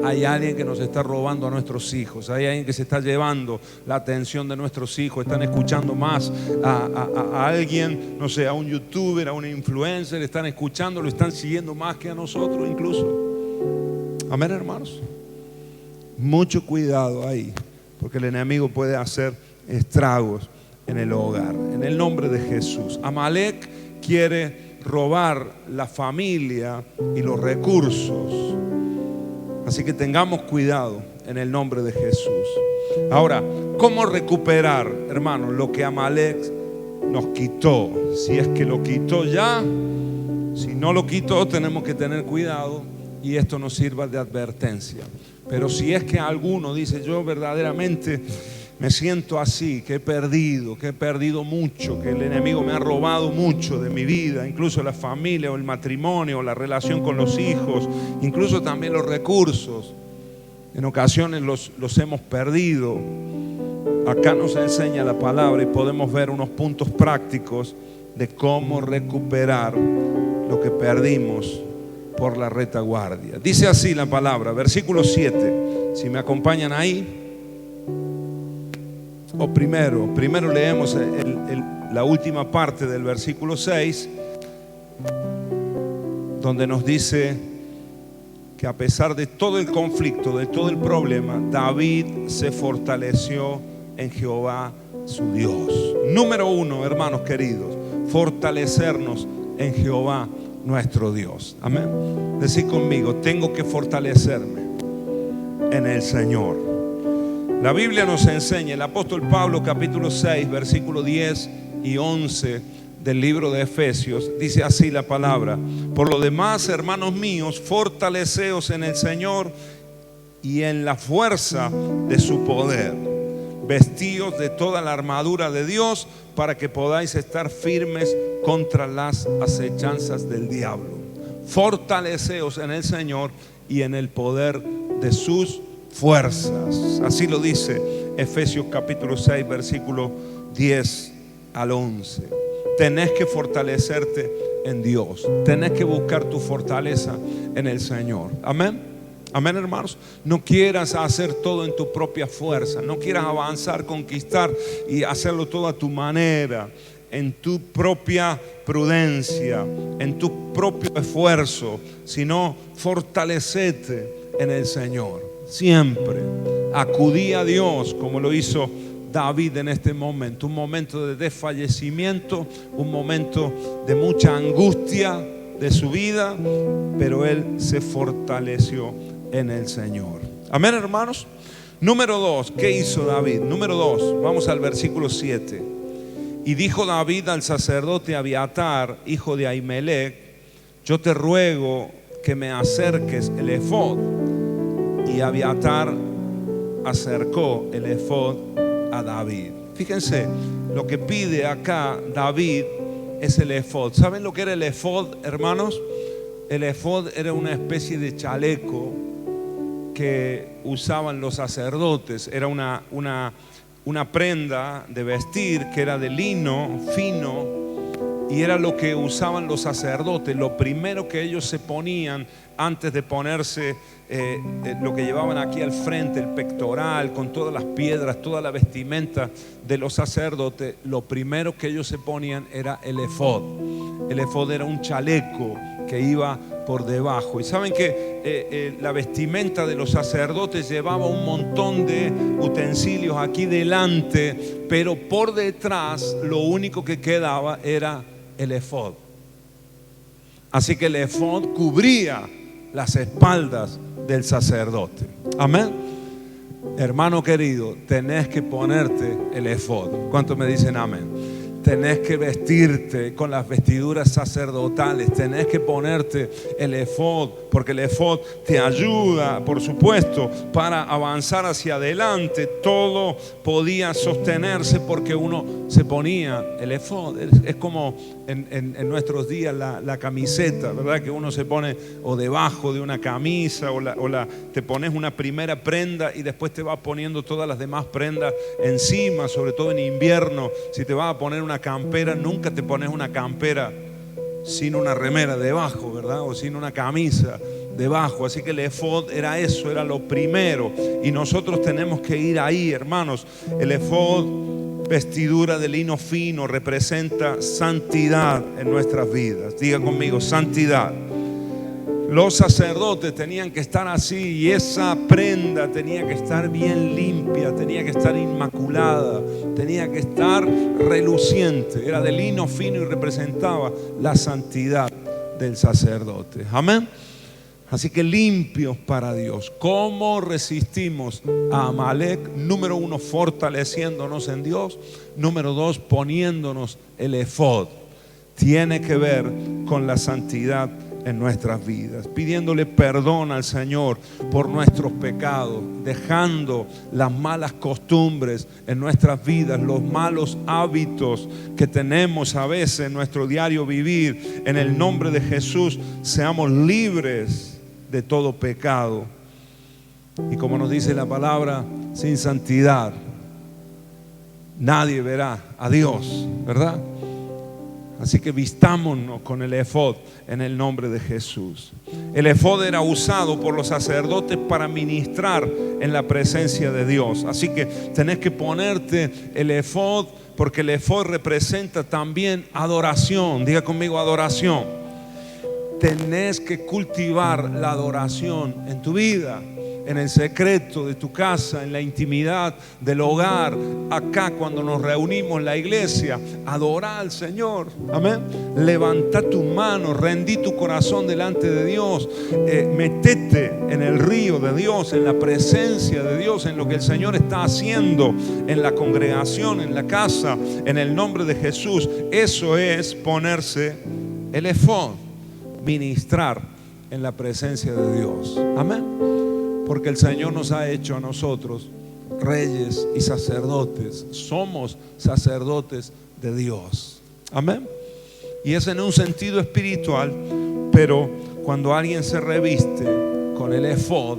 hay alguien que nos está robando a nuestros hijos. Hay alguien que se está llevando la atención de nuestros hijos. Están escuchando más a alguien, no sé, a un youtuber, a un influencer. Están escuchando, lo están siguiendo más que a nosotros incluso. Amén, hermanos. Mucho cuidado ahí, porque el enemigo puede hacer estragos en el hogar. En el nombre de Jesús. Amalek quiere robar la familia y los recursos. Así que tengamos cuidado en el nombre de Jesús. Ahora, ¿cómo recuperar, hermanos, lo que Amalek nos quitó? Si es que lo quitó ya, si no lo quitó, tenemos que tener cuidado y esto nos sirva de advertencia. Pero si es que alguno dice, yo verdaderamente me siento así, que he perdido mucho, que el enemigo me ha robado mucho de mi vida, incluso la familia o el matrimonio, o la relación con los hijos, incluso también los recursos, en ocasiones los hemos perdido. Acá nos enseña la palabra y podemos ver unos puntos prácticos de cómo recuperar lo que perdimos por la retaguardia. Dice así la palabra, versículo 7. Si me acompañan ahí. O primero leemos la última parte del versículo 6, donde nos dice que a pesar de todo el conflicto, de todo el problema, David se fortaleció en Jehová su Dios. Número 1, hermanos queridos, fortalecernos en Jehová nuestro Dios. Amén. Decid conmigo, tengo que fortalecerme en el Señor. La Biblia nos enseña, el apóstol Pablo capítulo 6, versículo 10 y 11 del libro de Efesios, dice así la palabra: por lo demás, hermanos míos, fortaleceos en el Señor y en la fuerza de su poder. Vestíos de toda la armadura de Dios para que podáis estar firmes contra las acechanzas del diablo. Fortaleceos en el Señor y en el poder de sus fuerzas. Así lo dice Efesios capítulo 6, versículo 10 al 11. Tenés que fortalecerte en Dios. Tenés que buscar tu fortaleza en el Señor. Amén. Amén, hermanos. No quieras hacer todo en tu propia fuerza. No quieras avanzar, conquistar y hacerlo todo a tu manera, en tu propia prudencia, en tu propio esfuerzo, sino fortalecete en el Señor. Siempre acudí a Dios como lo hizo David en este momento. Un momento de desfallecimiento, un momento de mucha angustia de su vida, pero él se fortaleció en el Señor. Amén, hermanos. Número 2, ¿qué hizo David? Número 2, vamos al versículo 7. Y dijo David al sacerdote Abiatar, hijo de Ahimelech: yo te ruego que me acerques el efod. Y Abiatar acercó el efod a David. Fíjense, lo que pide acá David es el efod. ¿Saben lo que era el efod, hermanos? El efod era una especie de chaleco que usaban los sacerdotes. Era una prenda de vestir que era de lino fino, y era lo que usaban los sacerdotes. Lo primero que ellos se ponían antes de ponerse lo que llevaban aquí al frente, el pectoral, con todas las piedras, toda la vestimenta de los sacerdotes, lo primero que ellos se ponían era el efod. El efod era un chaleco que iba por debajo. Y saben que la vestimenta de los sacerdotes llevaba un montón de utensilios aquí delante, pero por detrás lo único que quedaba era el efod. Así que el efod cubría las espaldas del sacerdote. Amén. Hermano querido, tenés que ponerte el efod. ¿Cuántos me dicen amén? Tenés que vestirte con las vestiduras sacerdotales, tenés que ponerte el efod, porque el efod te ayuda, por supuesto, para avanzar hacia adelante. Todo podía sostenerse porque uno se ponía el efod. Es como en nuestros días la camiseta, ¿verdad? Que uno se pone o debajo de una camisa te pones una primera prenda y después te vas poniendo todas las demás prendas encima, sobre todo en invierno. Si te vas a poner una campera, nunca te pones una campera sin una remera debajo, ¿verdad? O sin una camisa debajo. Así que el efod era eso, era lo primero. Y nosotros tenemos que ir ahí, hermanos. El efod, vestidura de lino fino, representa santidad en nuestras vidas. Diga conmigo, santidad. Los sacerdotes tenían que estar así y esa prenda tenía que estar bien limpia, tenía que estar inmaculada, tenía que estar reluciente. Era de lino fino y representaba la santidad del sacerdote. Amén. Así que limpios para Dios. ¿Cómo resistimos a Amalek? Número 1, fortaleciéndonos en Dios. Número 2, poniéndonos el efod. Tiene que ver con la santidad en nuestras vidas, pidiéndole perdón al Señor por nuestros pecados, dejando las malas costumbres en nuestras vidas, los malos hábitos que tenemos a veces en nuestro diario vivir. En el nombre de Jesús, seamos libres de todo pecado. Y como nos dice la palabra, sin santidad nadie verá a Dios, ¿verdad? Así que vistámonos con el efod en el nombre de Jesús. El efod era usado por los sacerdotes para ministrar en la presencia de Dios. Así que tenés que ponerte el efod, porque el efod representa también adoración. Diga conmigo, adoración. Tenés que cultivar la adoración en tu vida, en el secreto de tu casa, en la intimidad del hogar, acá cuando nos reunimos en la iglesia. Adora al Señor, amén. Levanta tu mano, rendí tu corazón delante de Dios, metete en el río de Dios, en la presencia de Dios, en lo que el Señor está haciendo en la congregación, en la casa, en el nombre de Jesús. Eso es ponerse el efod, ministrar en la presencia de Dios, amén. Porque el Señor nos ha hecho a nosotros reyes y sacerdotes. Somos sacerdotes de Dios. Amén. Y es en un sentido espiritual, pero cuando alguien se reviste con el efod,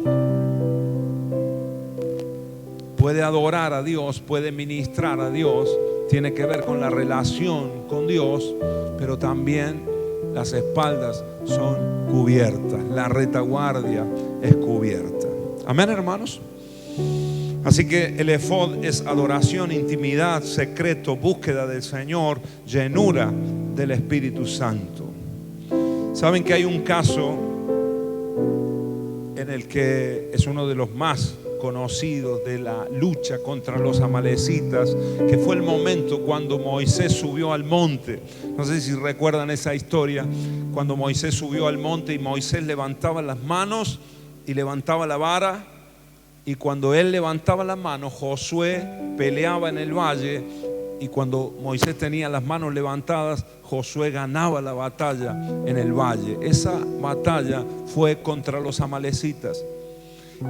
puede adorar a Dios, puede ministrar a Dios. Tiene que ver con la relación con Dios, pero también las espaldas son cubiertas, la retaguardia es cubierta. Amén, hermanos. Así que el efod es adoración, intimidad, secreto, búsqueda del Señor, llenura del Espíritu Santo. Saben que hay un caso en el que es uno de los más conocidos de la lucha contra los amalecitas, que fue el momento cuando Moisés subió al monte. No sé si recuerdan esa historia, cuando Moisés subió al monte y Moisés levantaba las manos y levantaba la vara, y cuando él levantaba la mano, Josué peleaba en el valle, y cuando Moisés tenía las manos levantadas, Josué ganaba la batalla en el valle. Esa batalla fue contra los amalecitas,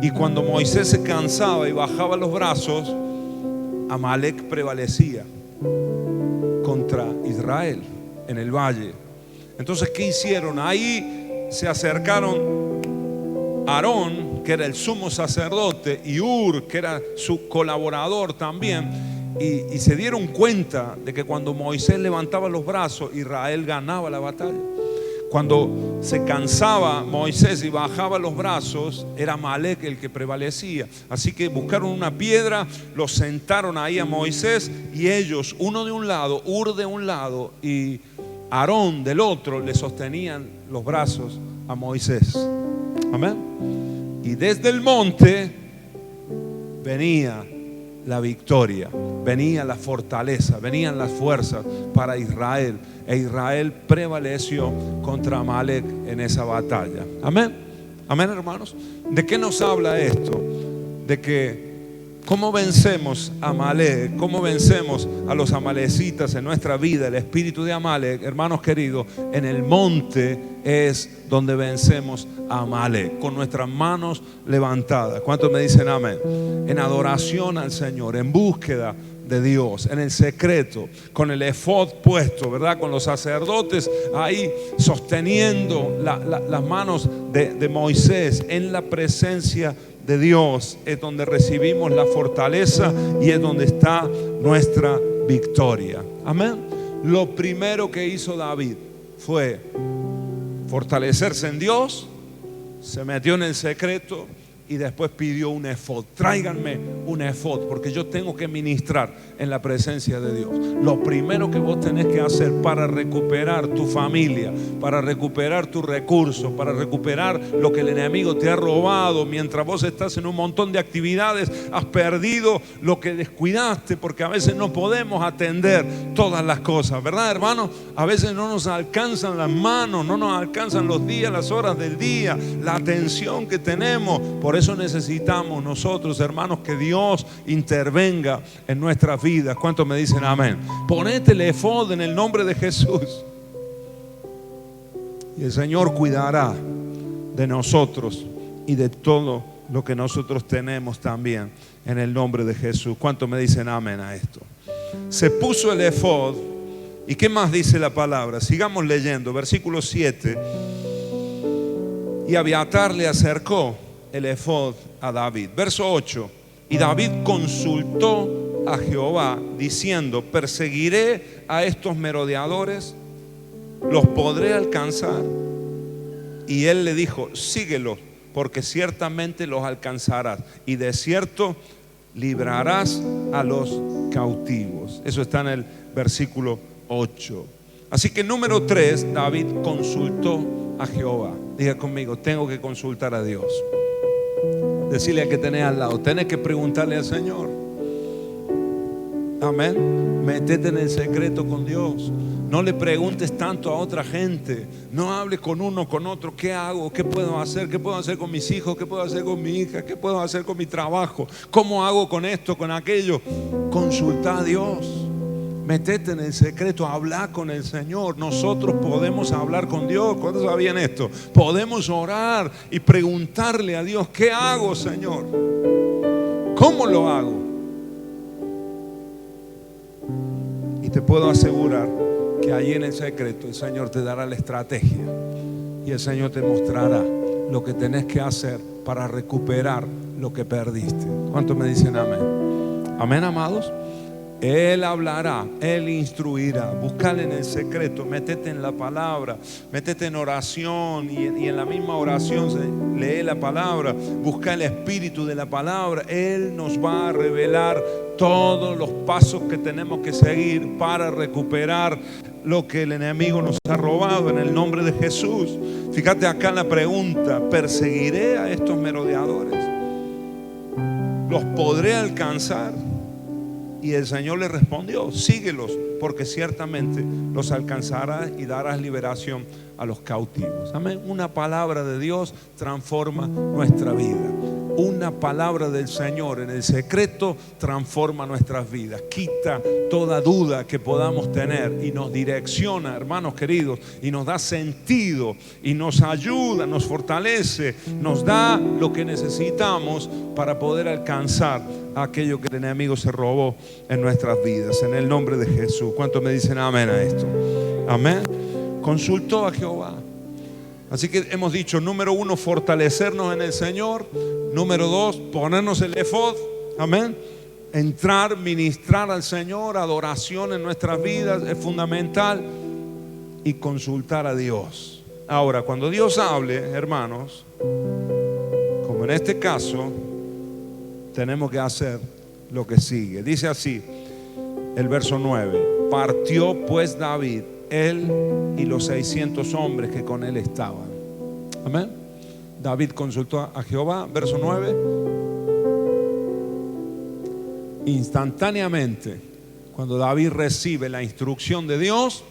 y cuando Moisés se cansaba y bajaba los brazos, Amalek prevalecía contra Israel en el valle. Entonces, ¿qué hicieron? Ahí se acercaron Aarón, que era el sumo sacerdote, y Hur, que era su colaborador también, y se dieron cuenta de que cuando Moisés levantaba los brazos, Israel ganaba la batalla. Cuando se cansaba Moisés y bajaba los brazos, era Amalek el que prevalecía. Así que buscaron una piedra, lo sentaron ahí a Moisés, y ellos, uno de un lado, Hur de un lado y Aarón del otro, le sostenían los brazos a Moisés. Amén. Y desde el monte venía la victoria, venía la fortaleza, venían las fuerzas para Israel. E Israel prevaleció contra Amalek en esa batalla. Amén. Amén, hermanos. ¿De qué nos habla esto? De que cómo vencemos a Amalek, cómo vencemos a los amalecitas en nuestra vida, el espíritu de Amalek, hermanos queridos, en el monte es donde vencemos a Amalek, con nuestras manos levantadas. ¿Cuántos me dicen amén? En adoración al Señor, en búsqueda de Dios, en el secreto, con el efod puesto, ¿verdad? Con los sacerdotes ahí sosteniendo las manos de Moisés en la presencia de Dios, es donde recibimos la fortaleza y es donde está nuestra victoria. Amén. Lo primero que hizo David fue fortalecerse en Dios, se metió en el secreto y después pidió un efod. Tráiganme un efod, porque yo tengo que ministrar en la presencia de Dios. Lo primero que vos tenés que hacer para recuperar tu familia, para recuperar tus recursos, para recuperar lo que el enemigo te ha robado mientras vos estás en un montón de actividades, has perdido lo que descuidaste, porque a veces no podemos atender todas las cosas, ¿verdad, hermano? A veces no nos alcanzan las manos, no nos alcanzan los días, las horas del día, la atención que tenemos. Por eso necesitamos nosotros, hermanos, que Dios intervenga en nuestras vidas. ¿Cuántos me dicen amén? Ponete el efod en el nombre de Jesús y el Señor cuidará de nosotros y de todo lo que nosotros tenemos también en el nombre de Jesús. ¿Cuántos me dicen amén a esto? Se puso el efod. ¿Y qué más dice la palabra? Sigamos leyendo, versículo 7. Y Abiatar le acercó el efod a David. Verso 8. Y David consultó a Jehová diciendo: ¿perseguiré a estos merodeadores? ¿Los podré alcanzar? Y él le dijo: síguelos, porque ciertamente los alcanzarás, y de cierto librarás a los cautivos. Eso está en el versículo 8. Así que número 3, David consultó a Jehová. Diga conmigo: tengo que consultar a Dios. Decirle al que tenés al lado: tenés que preguntarle al Señor. Amén. Métete en el secreto con Dios. No le preguntes tanto a otra gente. No hables con uno, con otro. ¿Qué hago? ¿Qué puedo hacer? ¿Qué puedo hacer con mis hijos? ¿Qué puedo hacer con mi hija? ¿Qué puedo hacer con mi trabajo? ¿Cómo hago con esto, con aquello? Consulta a Dios. Métete en el secreto, habla con el Señor. Nosotros podemos hablar con Dios. ¿Cuántos sabían esto? Podemos orar y preguntarle a Dios: ¿qué hago, Señor? ¿Cómo lo hago? Y te puedo asegurar que ahí en el secreto el Señor te dará la estrategia y el Señor te mostrará lo que tenés que hacer para recuperar lo que perdiste. ¿Cuántos me dicen amén? Amén, amados. Él hablará, Él instruirá. Buscale en el secreto, métete en la palabra, métete en oración y en la misma oración lee la palabra, busca el espíritu de la palabra. Él nos va a revelar todos los pasos que tenemos que seguir para recuperar lo que el enemigo nos ha robado en el nombre de Jesús. Fíjate acá en la pregunta: ¿perseguiré a estos merodeadores? ¿Los podré alcanzar? Y el Señor le respondió: síguelos, porque ciertamente los alcanzarás y darás liberación a los cautivos. Amén. Una palabra de Dios transforma nuestra vida. Una palabra del Señor en el secreto transforma nuestras vidas, quita toda duda que podamos tener y nos direcciona, hermanos queridos, y nos da sentido y nos ayuda, nos fortalece, nos da lo que necesitamos para poder alcanzar aquello que el enemigo se robó en nuestras vidas, en el nombre de Jesús. ¿Cuántos me dicen amén a esto? Amén. Consultó a Jehová. Así que hemos dicho: número 1, fortalecernos en el Señor. Número 2, ponernos el efod. Amén. Entrar, ministrar al Señor, adoración en nuestras vidas es fundamental. Y consultar a Dios. Ahora, cuando Dios hable, hermanos, como en este caso, tenemos que hacer lo que sigue. Dice así el verso 9: partió pues David, él y los 600 hombres que con él estaban. Amén. David consultó a Jehová, verso 9. Instantáneamente, cuando David recibe la instrucción de Dios,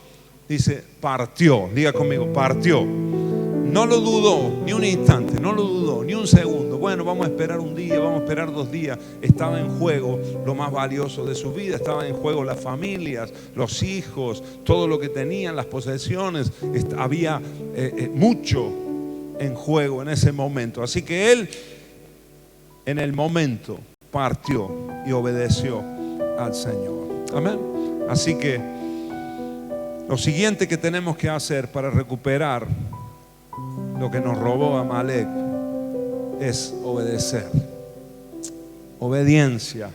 dice, partió. Diga conmigo, partió. No lo dudó ni un instante, no lo dudó ni un segundo. Bueno, vamos a esperar un día, vamos a esperar 2 días. Estaba en juego lo más valioso de su vida, estaba en juego las familias, los hijos, todo lo que tenían, las posesiones. Había mucho en juego en ese momento. Así que él, en el momento, partió y obedeció al Señor. Amén. Así que lo siguiente que tenemos que hacer para recuperar lo que nos robó Amalek es obedecer. Obediencia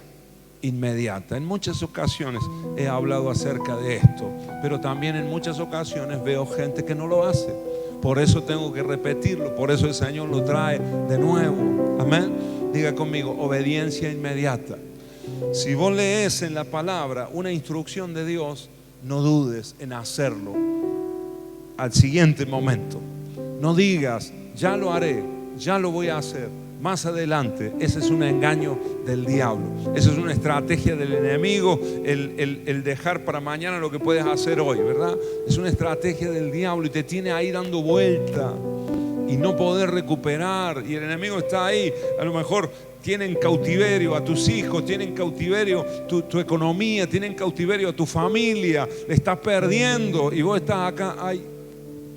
inmediata. En muchas ocasiones he hablado acerca de esto, pero también en muchas ocasiones veo gente que no lo hace. Por eso tengo que repetirlo, por eso el Señor lo trae de nuevo. Amén. Diga conmigo, obediencia inmediata. Si vos lees en la palabra una instrucción de Dios, no dudes en hacerlo al siguiente momento. No digas, ya lo haré, ya lo voy a hacer más adelante. Ese es un engaño del diablo. Esa es una estrategia del enemigo, el dejar para mañana lo que puedes hacer hoy, ¿verdad? Es una estrategia del diablo y te tiene ahí dando vuelta y no poder recuperar. Y el enemigo está ahí, a lo mejor tiene en cautiverio a tus hijos, tiene en cautiverio tu economía, tiene en cautiverio a tu familia. Le estás perdiendo y vos estás acá, ay,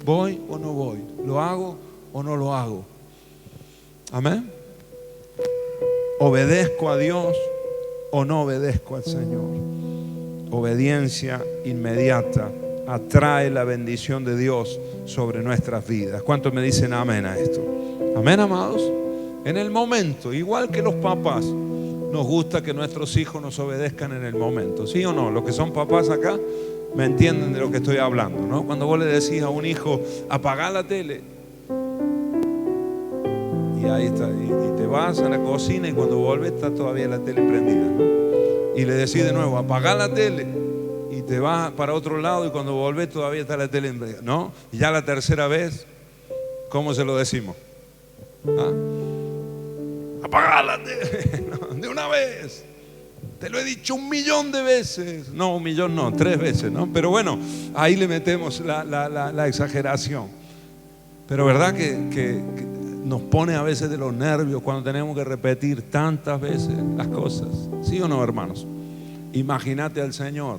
¿voy o no voy? ¿Lo hago o no lo hago? Amén. ¿Obedezco a Dios o no obedezco al Señor? Obediencia inmediata atrae la bendición de Dios sobre nuestras vidas. ¿Cuántos me dicen amén a esto? Amén, amados. En el momento, igual que los papás, nos gusta que nuestros hijos nos obedezcan en el momento. ¿Sí o no? Los que son papás acá me entienden de lo que estoy hablando, ¿no? Cuando vos le decís a un hijo, apagá la tele, y ahí está, y te vas a la cocina y cuando vuelves está todavía la tele prendida, ¿no? Y le decís de nuevo, apagá la tele, y te vas para otro lado y cuando volvés todavía está la tele prendida, ¿no? Y ya la tercera vez, ¿cómo se lo decimos? ¿Ah? Apagá la tele, no, de una vez. Te lo he dicho 1.000.000 de veces. No, 1.000.000 no, 3 veces, ¿no? Pero bueno, ahí le metemos la exageración. Pero verdad que nos pone a veces de los nervios cuando tenemos que repetir tantas veces las cosas. ¿Sí o no, hermanos? Imagínate al Señor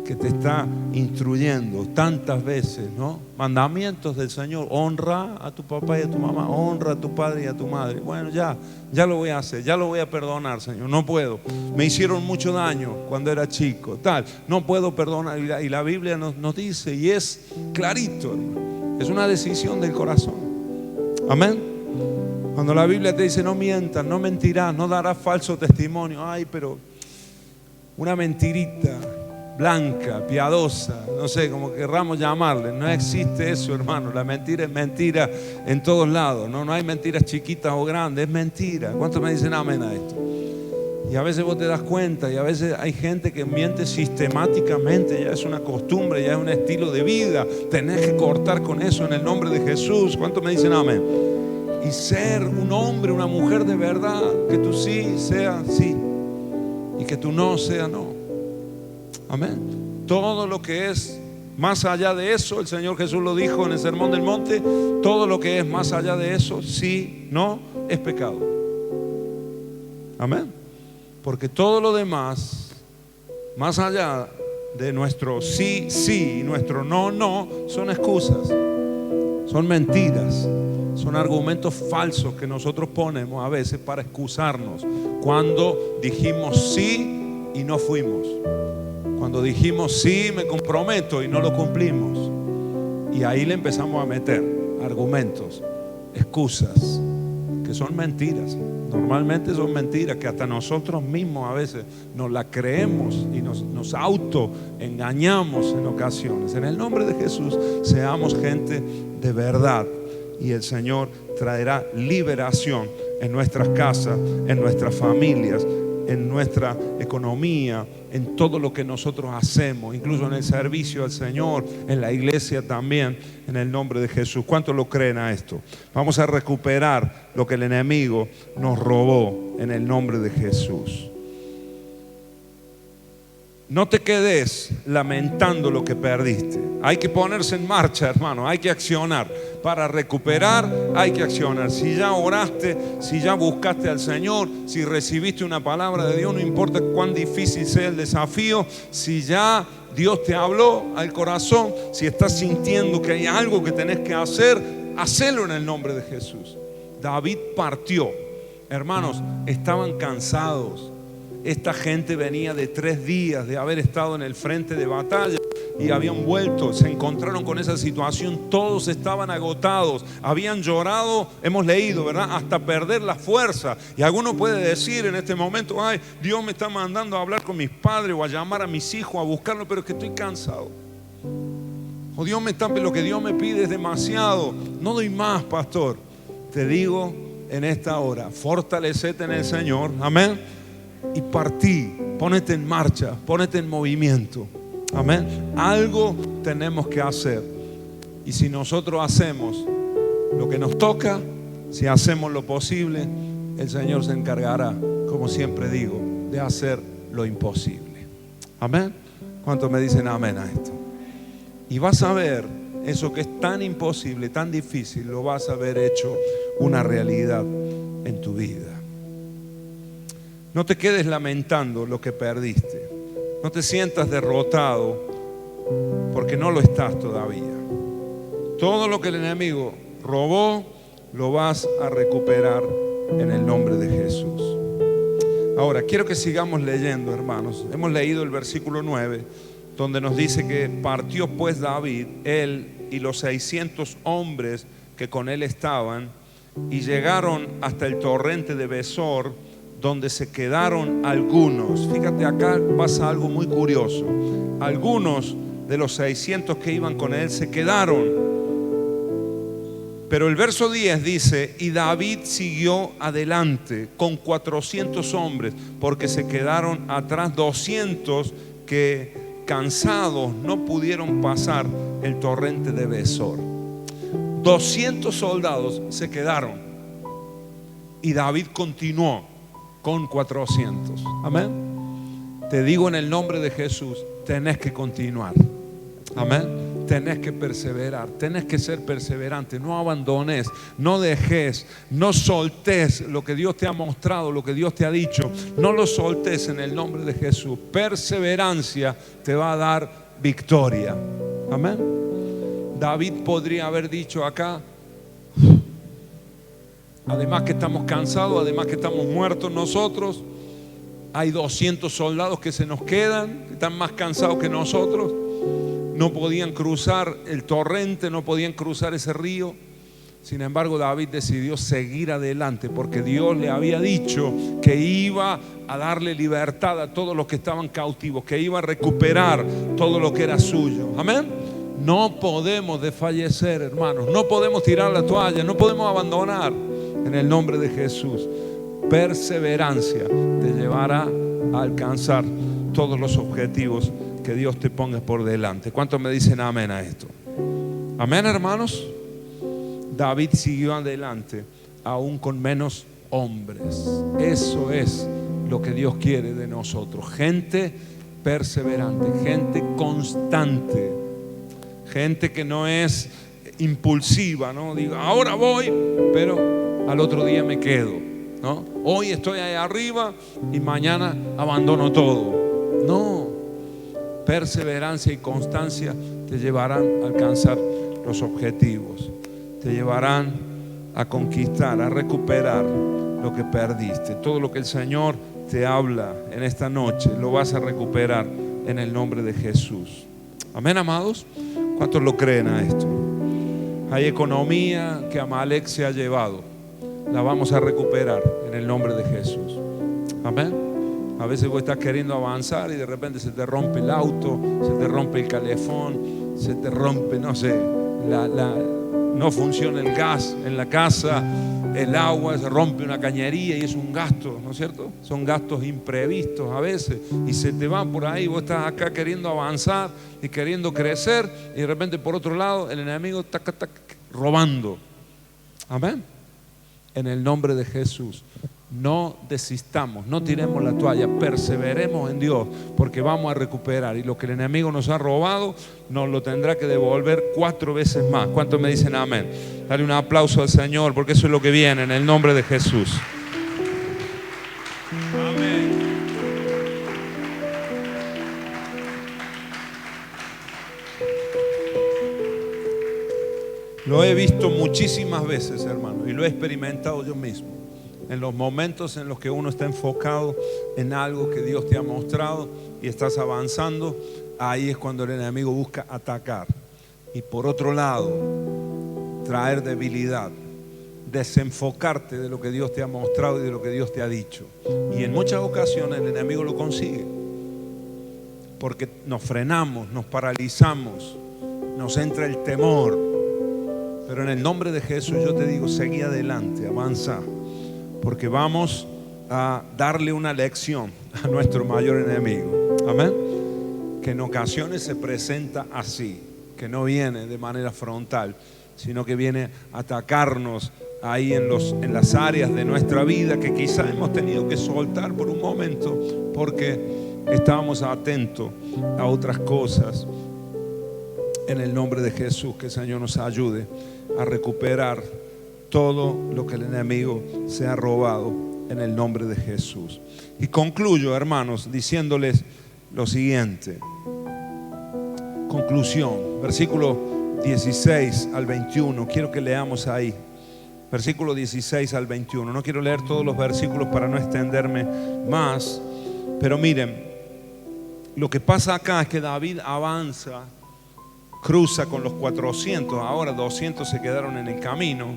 que te está instruyendo tantas veces, ¿no? Mandamientos del Señor. Honra a tu papá y a tu mamá, honra a tu padre y a tu madre. Bueno, ya lo voy a hacer, ya lo voy a perdonar, Señor. No puedo, me hicieron mucho daño cuando era chico, tal, no puedo perdonar. Y la Biblia nos dice, y es clarito, hermano, es una decisión del corazón. Amén. Cuando la Biblia te dice no mientas, no mentirás, no darás falso testimonio. Ay, pero una mentirita blanca, piadosa, no sé, como querramos llamarle, no existe eso, hermano. La mentira es mentira en todos lados, no hay mentiras chiquitas o grandes, es mentira. ¿Cuántos me dicen amén a esto? Y a veces vos te das cuenta, y a veces hay gente que miente sistemáticamente, ya es una costumbre, ya es un estilo de vida. Tenés que cortar con eso en el nombre de Jesús. ¿Cuántos me dicen amén? Y ser un hombre, una mujer de verdad, que tu sí sea sí y que tu no sea no. Amén. Todo lo que es más allá de eso, el Señor Jesús lo dijo en el Sermón del Monte, todo lo que es más allá de eso, sí, no, es pecado. Amén. Porque todo lo demás, más allá de nuestro sí, sí y nuestro no, no, son excusas, son mentiras, son argumentos falsos que nosotros ponemos a veces para excusarnos. Cuando dijimos sí y no fuimos. Cuando dijimos sí, me comprometo y no lo cumplimos. Y ahí le empezamos a meter argumentos, excusas, que son mentiras. Normalmente son mentiras que hasta nosotros mismos a veces nos las creemos y nos autoengañamos en ocasiones. En el nombre de Jesús, seamos gente de verdad y el Señor traerá liberación en nuestras casas, en nuestras familias, en nuestra economía, en todo lo que nosotros hacemos, incluso en el servicio al Señor, en la iglesia también, en el nombre de Jesús. ¿Cuántos lo creen a esto? Vamos a recuperar lo que el enemigo nos robó en el nombre de Jesús. No te quedes lamentando lo que perdiste. Hay que ponerse en marcha, hermano. Hay que accionar. Para recuperar hay que accionar. Si ya oraste, si ya buscaste al Señor, si recibiste una palabra de Dios, no importa cuán difícil sea el desafío, si ya Dios te habló al corazón, si estás sintiendo que hay algo que tenés que hacer, hacelo en el nombre de Jesús. David partió. Hermanos, estaban cansados. Esta gente venía de 3 días de haber estado en el frente de batalla y habían vuelto, se encontraron con esa situación, todos estaban agotados, habían llorado, hemos leído, ¿verdad? Hasta perder la fuerza. Y alguno puede decir en este momento, ay, Dios me está mandando a hablar con mis padres o a llamar a mis hijos, a buscarlo, pero es que estoy cansado. O Dios me está, lo que Dios me pide es demasiado, no doy más, pastor. Te digo en esta hora, fortalecete en el Señor, amén. Y partí, ponete en marcha, ponete en movimiento. Amén. Algo tenemos que hacer. Y si nosotros hacemos lo que nos toca, si hacemos lo posible, el Señor se encargará, como siempre digo, de hacer lo imposible. Amén. ¿Cuántos me dicen amén a esto? Y vas a ver eso que es tan imposible, tan difícil, lo vas a ver hecho una realidad en tu vida. No te quedes lamentando lo que perdiste. No te sientas derrotado, porque no lo estás todavía. Todo lo que el enemigo robó, lo vas a recuperar en el nombre de Jesús. Ahora, quiero que sigamos leyendo, hermanos. Hemos leído el versículo 9, donde nos dice que partió pues David, él y los 600 hombres que con él estaban, y llegaron hasta el torrente de Besor, donde se quedaron algunos. Fíjate, acá pasa algo muy curioso. Algunos de los 600 que iban con él se quedaron. Pero el verso 10 dice, y David siguió adelante con 400 hombres, porque se quedaron atrás 200 que cansados no pudieron pasar el torrente de Besor. 200 soldados se quedaron y David continuó con 400. Amén. Te digo en el nombre de Jesús, tenés que continuar. Amén. Tenés que perseverar, tenés que ser perseverante. No abandones, no dejes, no soltes lo que Dios te ha mostrado, lo que Dios te ha dicho. No lo soltes en el nombre de Jesús. Perseverancia te va a dar victoria. Amén. David podría haber dicho acá, además que estamos cansados, además que estamos muertos nosotros, hay 200 soldados que se nos quedan, que están más cansados que nosotros, no podían cruzar el torrente, no podían cruzar ese río. Sin embargo, David decidió seguir adelante porque Dios le había dicho que iba a darle libertad a todos los que estaban cautivos, que iba a recuperar todo lo que era suyo. Amén. No podemos desfallecer, hermanos, no podemos tirar la toalla, no podemos abandonar. En el nombre de Jesús, perseverancia te llevará a alcanzar todos los objetivos que Dios te ponga por delante. ¿Cuántos me dicen amén a esto? Amén, hermanos. David siguió adelante aún con menos hombres. Eso es lo que Dios quiere de nosotros. Gente perseverante, gente constante, gente que no es impulsiva, ¿no? Digo, ahora voy, pero al otro día me quedo, ¿no? Hoy estoy ahí arriba y mañana abandono todo. No, perseverancia y constancia te llevarán a alcanzar los objetivos, te llevarán a conquistar, a recuperar lo que perdiste. Todo lo que el Señor te habla en esta noche lo vas a recuperar en el nombre de Jesús. Amén, amados. ¿Cuántos lo creen a esto? Hay economía que Amalek se ha llevado, la vamos a recuperar en el nombre de Jesús. Amén. A veces vos estás queriendo avanzar y de repente se te rompe el auto, se te rompe el calefón, se te rompe, no sé, no funciona el gas en la casa, el agua, se rompe una cañería y es un gasto, ¿no es cierto? Son gastos imprevistos a veces y se te va por ahí. Vos estás acá queriendo avanzar y queriendo crecer y de repente por otro lado el enemigo está robando. Amén. En el nombre de Jesús, no desistamos, no tiremos la toalla, perseveremos en Dios, porque vamos a recuperar, y lo que el enemigo nos ha robado nos lo tendrá que devolver 4 veces más. ¿Cuántos me dicen amén? Dale un aplauso al Señor, porque eso es lo que viene en el nombre de Jesús. Amén. Lo he visto muchísimas veces, hermano, y lo he experimentado yo mismo. En los momentos en los que uno está enfocado en algo que Dios te ha mostrado y estás avanzando, ahí es cuando el enemigo busca atacar. Y por otro lado, traer debilidad, desenfocarte de lo que Dios te ha mostrado y de lo que Dios te ha dicho. Y en muchas ocasiones el enemigo lo consigue, porque nos frenamos, nos paralizamos, nos entra el temor. Pero en el nombre de Jesús yo te digo, seguí adelante, avanza, porque vamos a darle una lección a nuestro mayor enemigo. Amén. Que en ocasiones se presenta así, que no viene de manera frontal, sino que viene a atacarnos ahí en las áreas de nuestra vida que quizá hemos tenido que soltar por un momento porque estábamos atentos a otras cosas. En el nombre de Jesús, que el Señor nos ayude a recuperar todo lo que el enemigo se ha robado en el nombre de Jesús. Y concluyo, hermanos, diciéndoles lo siguiente. Conclusión, versículo 16 al 21. Quiero que leamos ahí. Versículo 16 al 21. No quiero leer todos los versículos para no extenderme más. Pero miren, lo que pasa acá es que David avanza, cruza con los 400, ahora 200 se quedaron en el camino,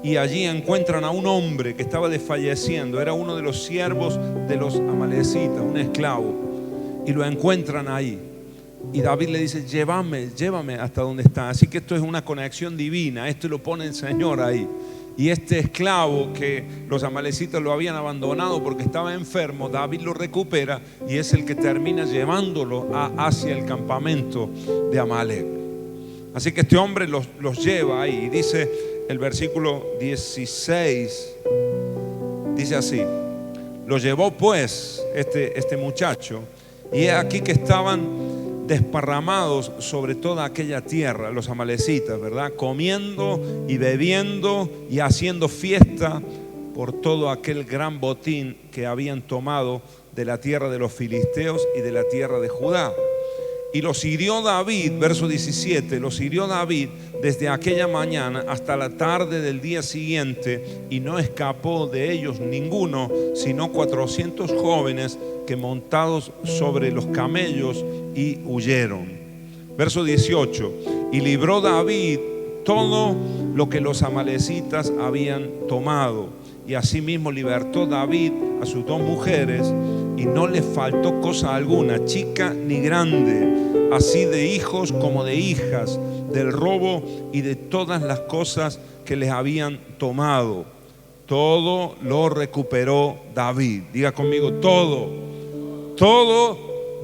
y allí encuentran a un hombre que estaba desfalleciendo. Era uno de los siervos de los amalecitas, un esclavo, y lo encuentran ahí. Y David le dice: llévame hasta donde está. Así que esto es una conexión divina, esto lo pone el Señor ahí. Y este esclavo que los amalecitas lo habían abandonado porque estaba enfermo, David lo recupera y es el que termina llevándolo hacia el campamento de Amalek. Así que este hombre los lleva ahí, y dice el versículo 16, dice así: lo llevó pues este muchacho, y he aquí que estaban desparramados sobre toda aquella tierra los amalecitas, ¿verdad? Comiendo y bebiendo y haciendo fiesta por todo aquel gran botín que habían tomado de la tierra de los filisteos y de la tierra de Judá. Y los hirió David, verso 17, los hirió David desde aquella mañana hasta la tarde del día siguiente, y no escapó de ellos ninguno, sino 400 jóvenes que montados sobre los camellos y huyeron. Verso 18, y libró David todo lo que los amalecitas habían tomado, y asimismo libertó David a sus 2 mujeres, y no le faltó cosa alguna, chica ni grande, así de hijos como de hijas, del robo y de todas las cosas que les habían tomado. Todo lo recuperó David. Diga conmigo: todo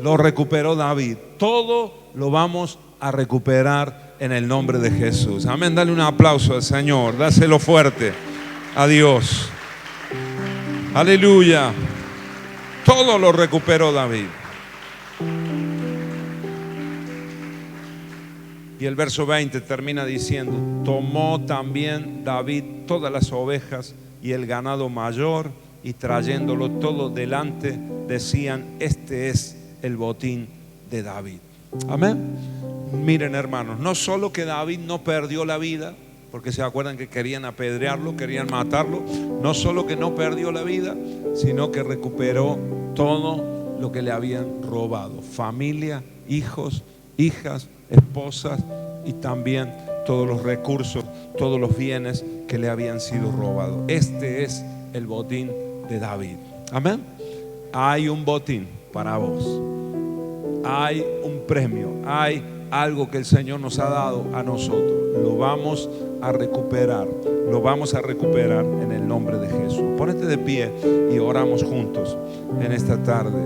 lo recuperó David. Todo lo vamos a recuperar en el nombre de Jesús. Amén. Dale un aplauso al Señor, dáselo fuerte a Dios. Aleluya. Todo lo recuperó David. Y el verso 20 termina diciendo: tomó también David todas las ovejas y el ganado mayor, y trayéndolo todo delante, decían: este es el botín de David. Amén. Miren, hermanos, no solo que David no perdió la vida, porque se acuerdan que querían apedrearlo, querían matarlo. No solo que no perdió la vida, sino que recuperó todo lo que le habían robado: familia, hijos, hijas, esposas, y también todos los recursos, todos los bienes que le habían sido robados. Este es el botín de David. Amén. Hay un botín para vos. Hay un premio, hay algo que el Señor nos ha dado a nosotros. Lo vamos a recuperar. Lo vamos a recuperar en el nombre de Jesús. Ponete de pie y oramos juntos en esta tarde.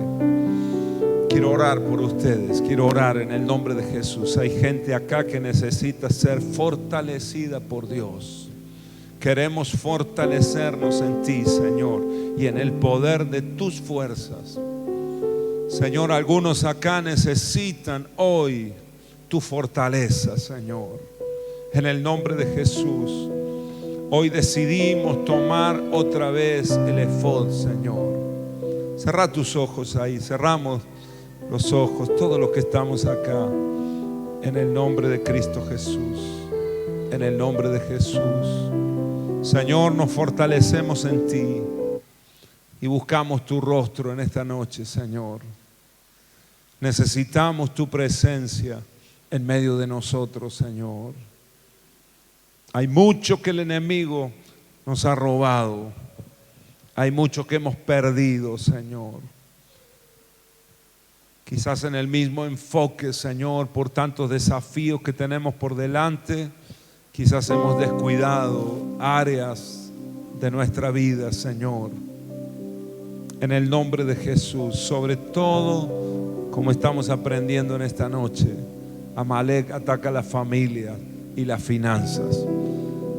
Quiero orar por ustedes. Quiero orar en el nombre de Jesús. Hay gente acá que necesita ser fortalecida por Dios. Queremos fortalecernos en ti, Señor, y en el poder de tus fuerzas. Señor, algunos acá necesitan hoy tu fortaleza, Señor. En el nombre de Jesús, hoy decidimos tomar otra vez el efod, Señor. Cerrá tus ojos ahí, cerramos los ojos, todos los que estamos acá, en el nombre de Cristo Jesús, en el nombre de Jesús. Señor, nos fortalecemos en ti y buscamos tu rostro en esta noche, Señor. Necesitamos tu presencia en medio de nosotros, Señor. Hay mucho que el enemigo nos ha robado. Hay mucho que hemos perdido, Señor. Quizás en el mismo enfoque, Señor, por tantos desafíos que tenemos por delante, quizás hemos descuidado áreas de nuestra vida, Señor. En el nombre de Jesús, sobre todo, como estamos aprendiendo en esta noche, Amalek ataca la familia y las finanzas.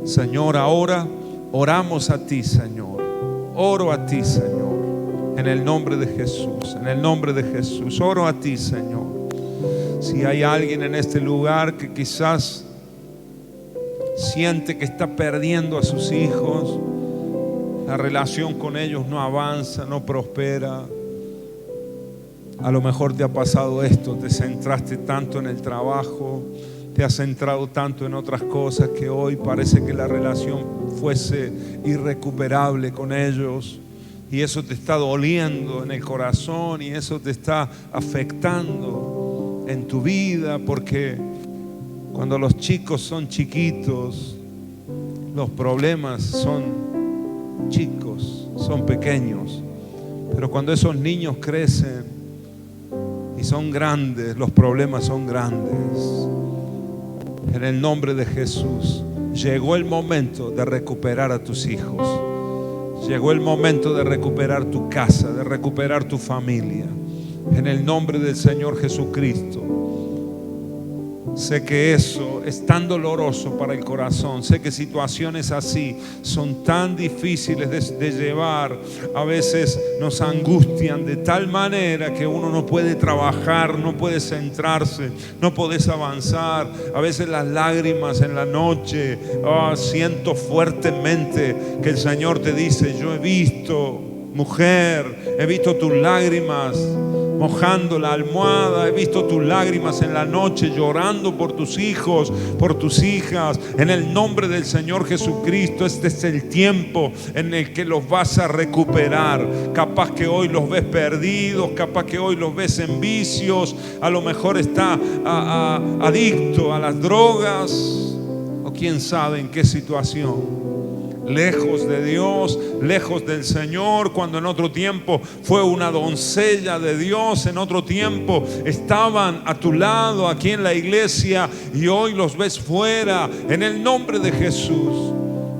Señor, ahora oramos a ti, Señor. Oro a ti, Señor. En el nombre de Jesús, en el nombre de Jesús, oro a ti, Señor. Si hay alguien en este lugar que quizás siente que está perdiendo a sus hijos, la relación con ellos no avanza, no prospera. A lo mejor te ha pasado esto, te centraste tanto en el trabajo, te has centrado tanto en otras cosas que hoy parece que la relación fuese irrecuperable con ellos. Y eso te está doliendo en el corazón y eso te está afectando en tu vida, porque cuando los chicos son chiquitos, los problemas son chicos, son pequeños. Pero cuando esos niños crecen y son grandes, los problemas son grandes. En el nombre de Jesús, llegó el momento de recuperar a tus hijos. Llegó el momento de recuperar tu casa, de recuperar tu familia. En el nombre del Señor Jesucristo. Sé que eso es tan doloroso para el corazón. Sé que situaciones así son tan difíciles de llevar. A veces nos angustian de tal manera que uno no puede trabajar, no puede centrarse, no podés avanzar. A veces las lágrimas en la noche. Siento fuertemente que el Señor te dice: yo he visto, mujer, he visto tus lágrimas mojando la almohada, he visto tus lágrimas en la noche llorando por tus hijos, por tus hijas. En el nombre del Señor Jesucristo, este es el tiempo en el que los vas a recuperar. Capaz que hoy los ves perdidos, capaz que hoy los ves en vicios, a lo mejor está adicto a las drogas, o quién sabe en qué situación. Lejos de Dios, lejos del Señor, cuando en otro tiempo fue una doncella de Dios, en otro tiempo estaban a tu lado aquí en la iglesia y hoy los ves fuera. En el nombre de Jesús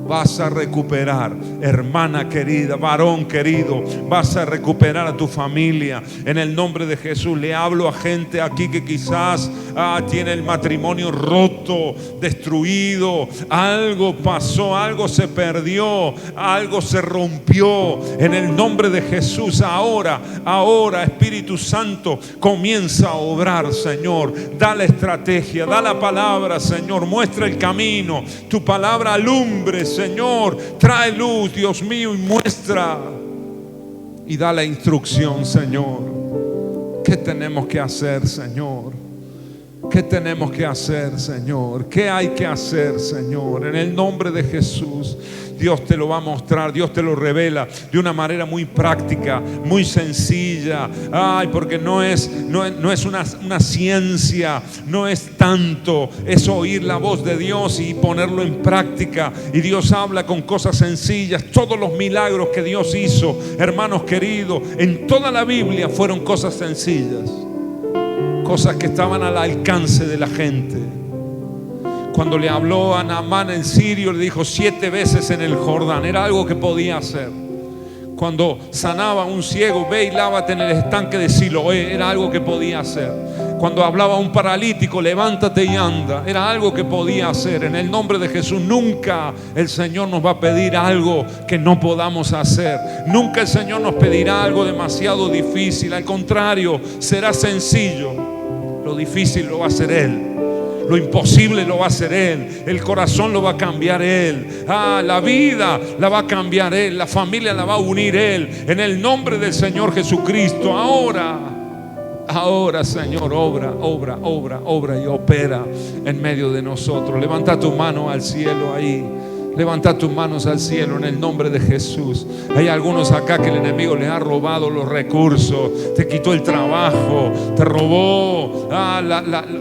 vas a recuperar, hermana querida, varón querido, vas a recuperar a tu familia. En el nombre de Jesús le hablo a gente aquí que quizás tiene el matrimonio roto, destruido. Algo pasó, algo se perdió, algo se rompió. En el nombre de Jesús, ahora Espíritu Santo, comienza a obrar, Señor. Da la estrategia, da la palabra, Señor. Muestra el camino. Tu palabra alumbre, Señor. Trae luz, Dios mío, y muestra y da la instrucción, Señor. ¿Qué tenemos que hacer, Señor? ¿Qué tenemos que hacer, Señor? ¿Qué hay que hacer, Señor? En el nombre de Jesús, Dios te lo va a mostrar, Dios te lo revela de una manera muy práctica, muy sencilla. Porque no es una ciencia, no es tanto, es oír la voz de Dios y ponerlo en práctica. Y Dios habla con cosas sencillas. Todos los milagros que Dios hizo, hermanos queridos, en toda la Biblia fueron cosas sencillas. cosas que estaban al alcance de la gente. Cuando le habló a Naamán el sirio, le dijo 7 veces en el Jordán. Era algo que podía hacer. Cuando sanaba a un ciego, ve y lávate en el estanque de Siloé, era algo que podía hacer. Cuando hablaba a un paralítico, levántate y anda, era algo que podía hacer. En el nombre de Jesús, nunca el Señor nos va a pedir algo que no podamos hacer. Nunca el Señor nos pedirá algo demasiado difícil. Al contrario, será sencillo. Lo difícil lo va a hacer Él. Lo imposible lo va a hacer Él. El corazón lo va a cambiar Él. La vida la va a cambiar Él. La familia la va a unir Él. En el nombre del Señor Jesucristo. Ahora, Señor, obra y opera en medio de nosotros. Levanta tu mano al cielo ahí. Levanta tus manos al cielo en el nombre de Jesús. Hay algunos acá que el enemigo les ha robado los recursos, te quitó el trabajo, te robó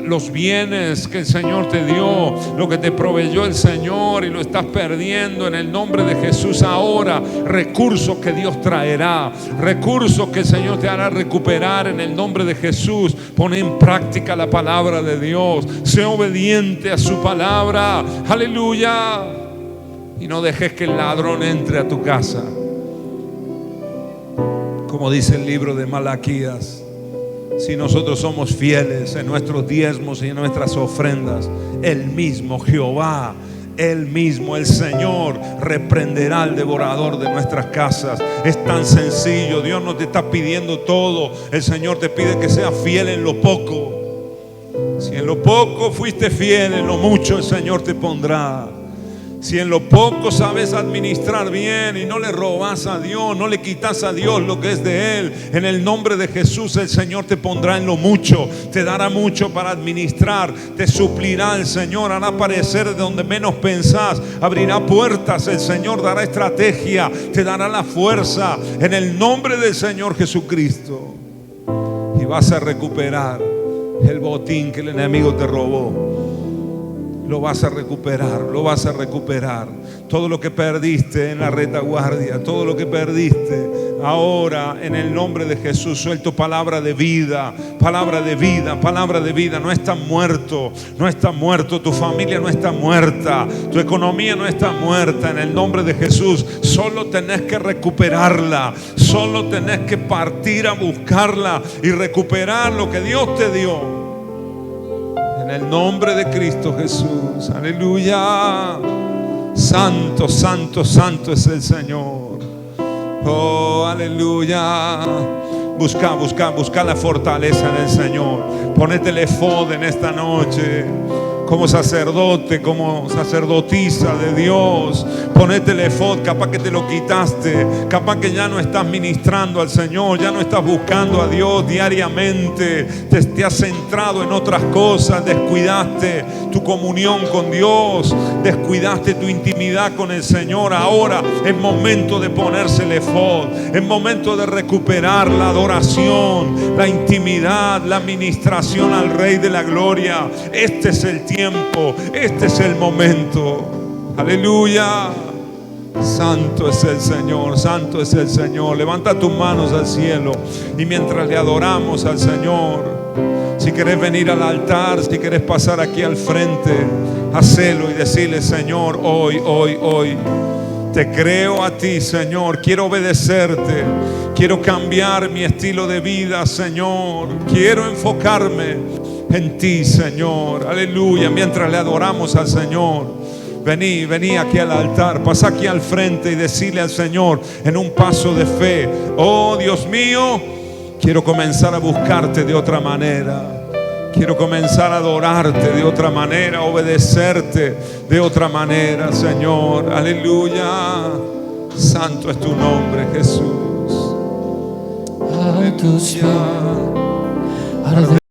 los bienes que el Señor te dio, lo que te proveyó el Señor, y lo estás perdiendo. En el nombre de Jesús, ahora recursos que Dios traerá, recursos que el Señor te hará recuperar en el nombre de Jesús. Pon en práctica la palabra de Dios, sé obediente a su palabra. Aleluya. Y no dejes que el ladrón entre a tu casa. Como dice el libro de Malaquías, si nosotros somos fieles en nuestros diezmos y en nuestras ofrendas, el mismo Jehová, Él mismo, el Señor, reprenderá al devorador de nuestras casas. Es tan sencillo. Dios no te está pidiendo todo. El Señor te pide que seas fiel en lo poco. Si en lo poco fuiste fiel, en lo mucho el Señor te pondrá. Si en lo poco sabes administrar bien y no le robas a Dios, no le quitas a Dios lo que es de Él, en el nombre de Jesús el Señor te pondrá en lo mucho, te dará mucho para administrar, te suplirá el Señor, hará aparecer de donde menos pensás, abrirá puertas, el Señor dará estrategia, te dará la fuerza en el nombre del Señor Jesucristo. Y vas a recuperar el botín que el enemigo te robó. Lo vas a recuperar, lo vas a recuperar. Todo lo que perdiste en la retaguardia, todo lo que perdiste, ahora en el nombre de Jesús suelto palabra de vida, palabra de vida, palabra de vida. No estás muerto, no estás muerto, tu familia no está muerta, tu economía no está muerta. En el nombre de Jesús, solo tenés que recuperarla, solo tenés que partir a buscarla y recuperar lo que Dios te dio. En el nombre de Cristo Jesús, aleluya. Santo, santo, santo es el Señor. Oh, aleluya. Busca la fortaleza en el Señor. Ponete el efod en esta noche. Como sacerdote, como sacerdotisa de Dios, ponete el efod. Capaz que te lo quitaste, capaz que ya no estás ministrando al Señor, ya no estás buscando a Dios diariamente, te has centrado en otras cosas, descuidaste tu comunión con Dios, descuidaste tu intimidad con el Señor. Ahora es momento de ponerse el efod, es momento de recuperar la adoración, la intimidad, la ministración al Rey de la Gloria. Este es el tiempo, este es el momento. Aleluya. Santo es el Señor, santo es el Señor. Levanta tus manos al cielo y mientras le adoramos al Señor, si querés venir al altar, si querés pasar aquí al frente, hacelo y decirle: Señor, hoy te creo a ti, Señor. Quiero obedecerte, quiero cambiar mi estilo de vida, Señor. Quiero enfocarme en ti, Señor. Aleluya. Mientras le adoramos al Señor, vení aquí al altar, pasa aquí al frente y decirle al Señor en un paso de fe: oh Dios mío, quiero comenzar a buscarte de otra manera. Quiero comenzar a adorarte de otra manera, obedecerte de otra manera, Señor. Aleluya. Santo es tu nombre, Jesús. Aleluya.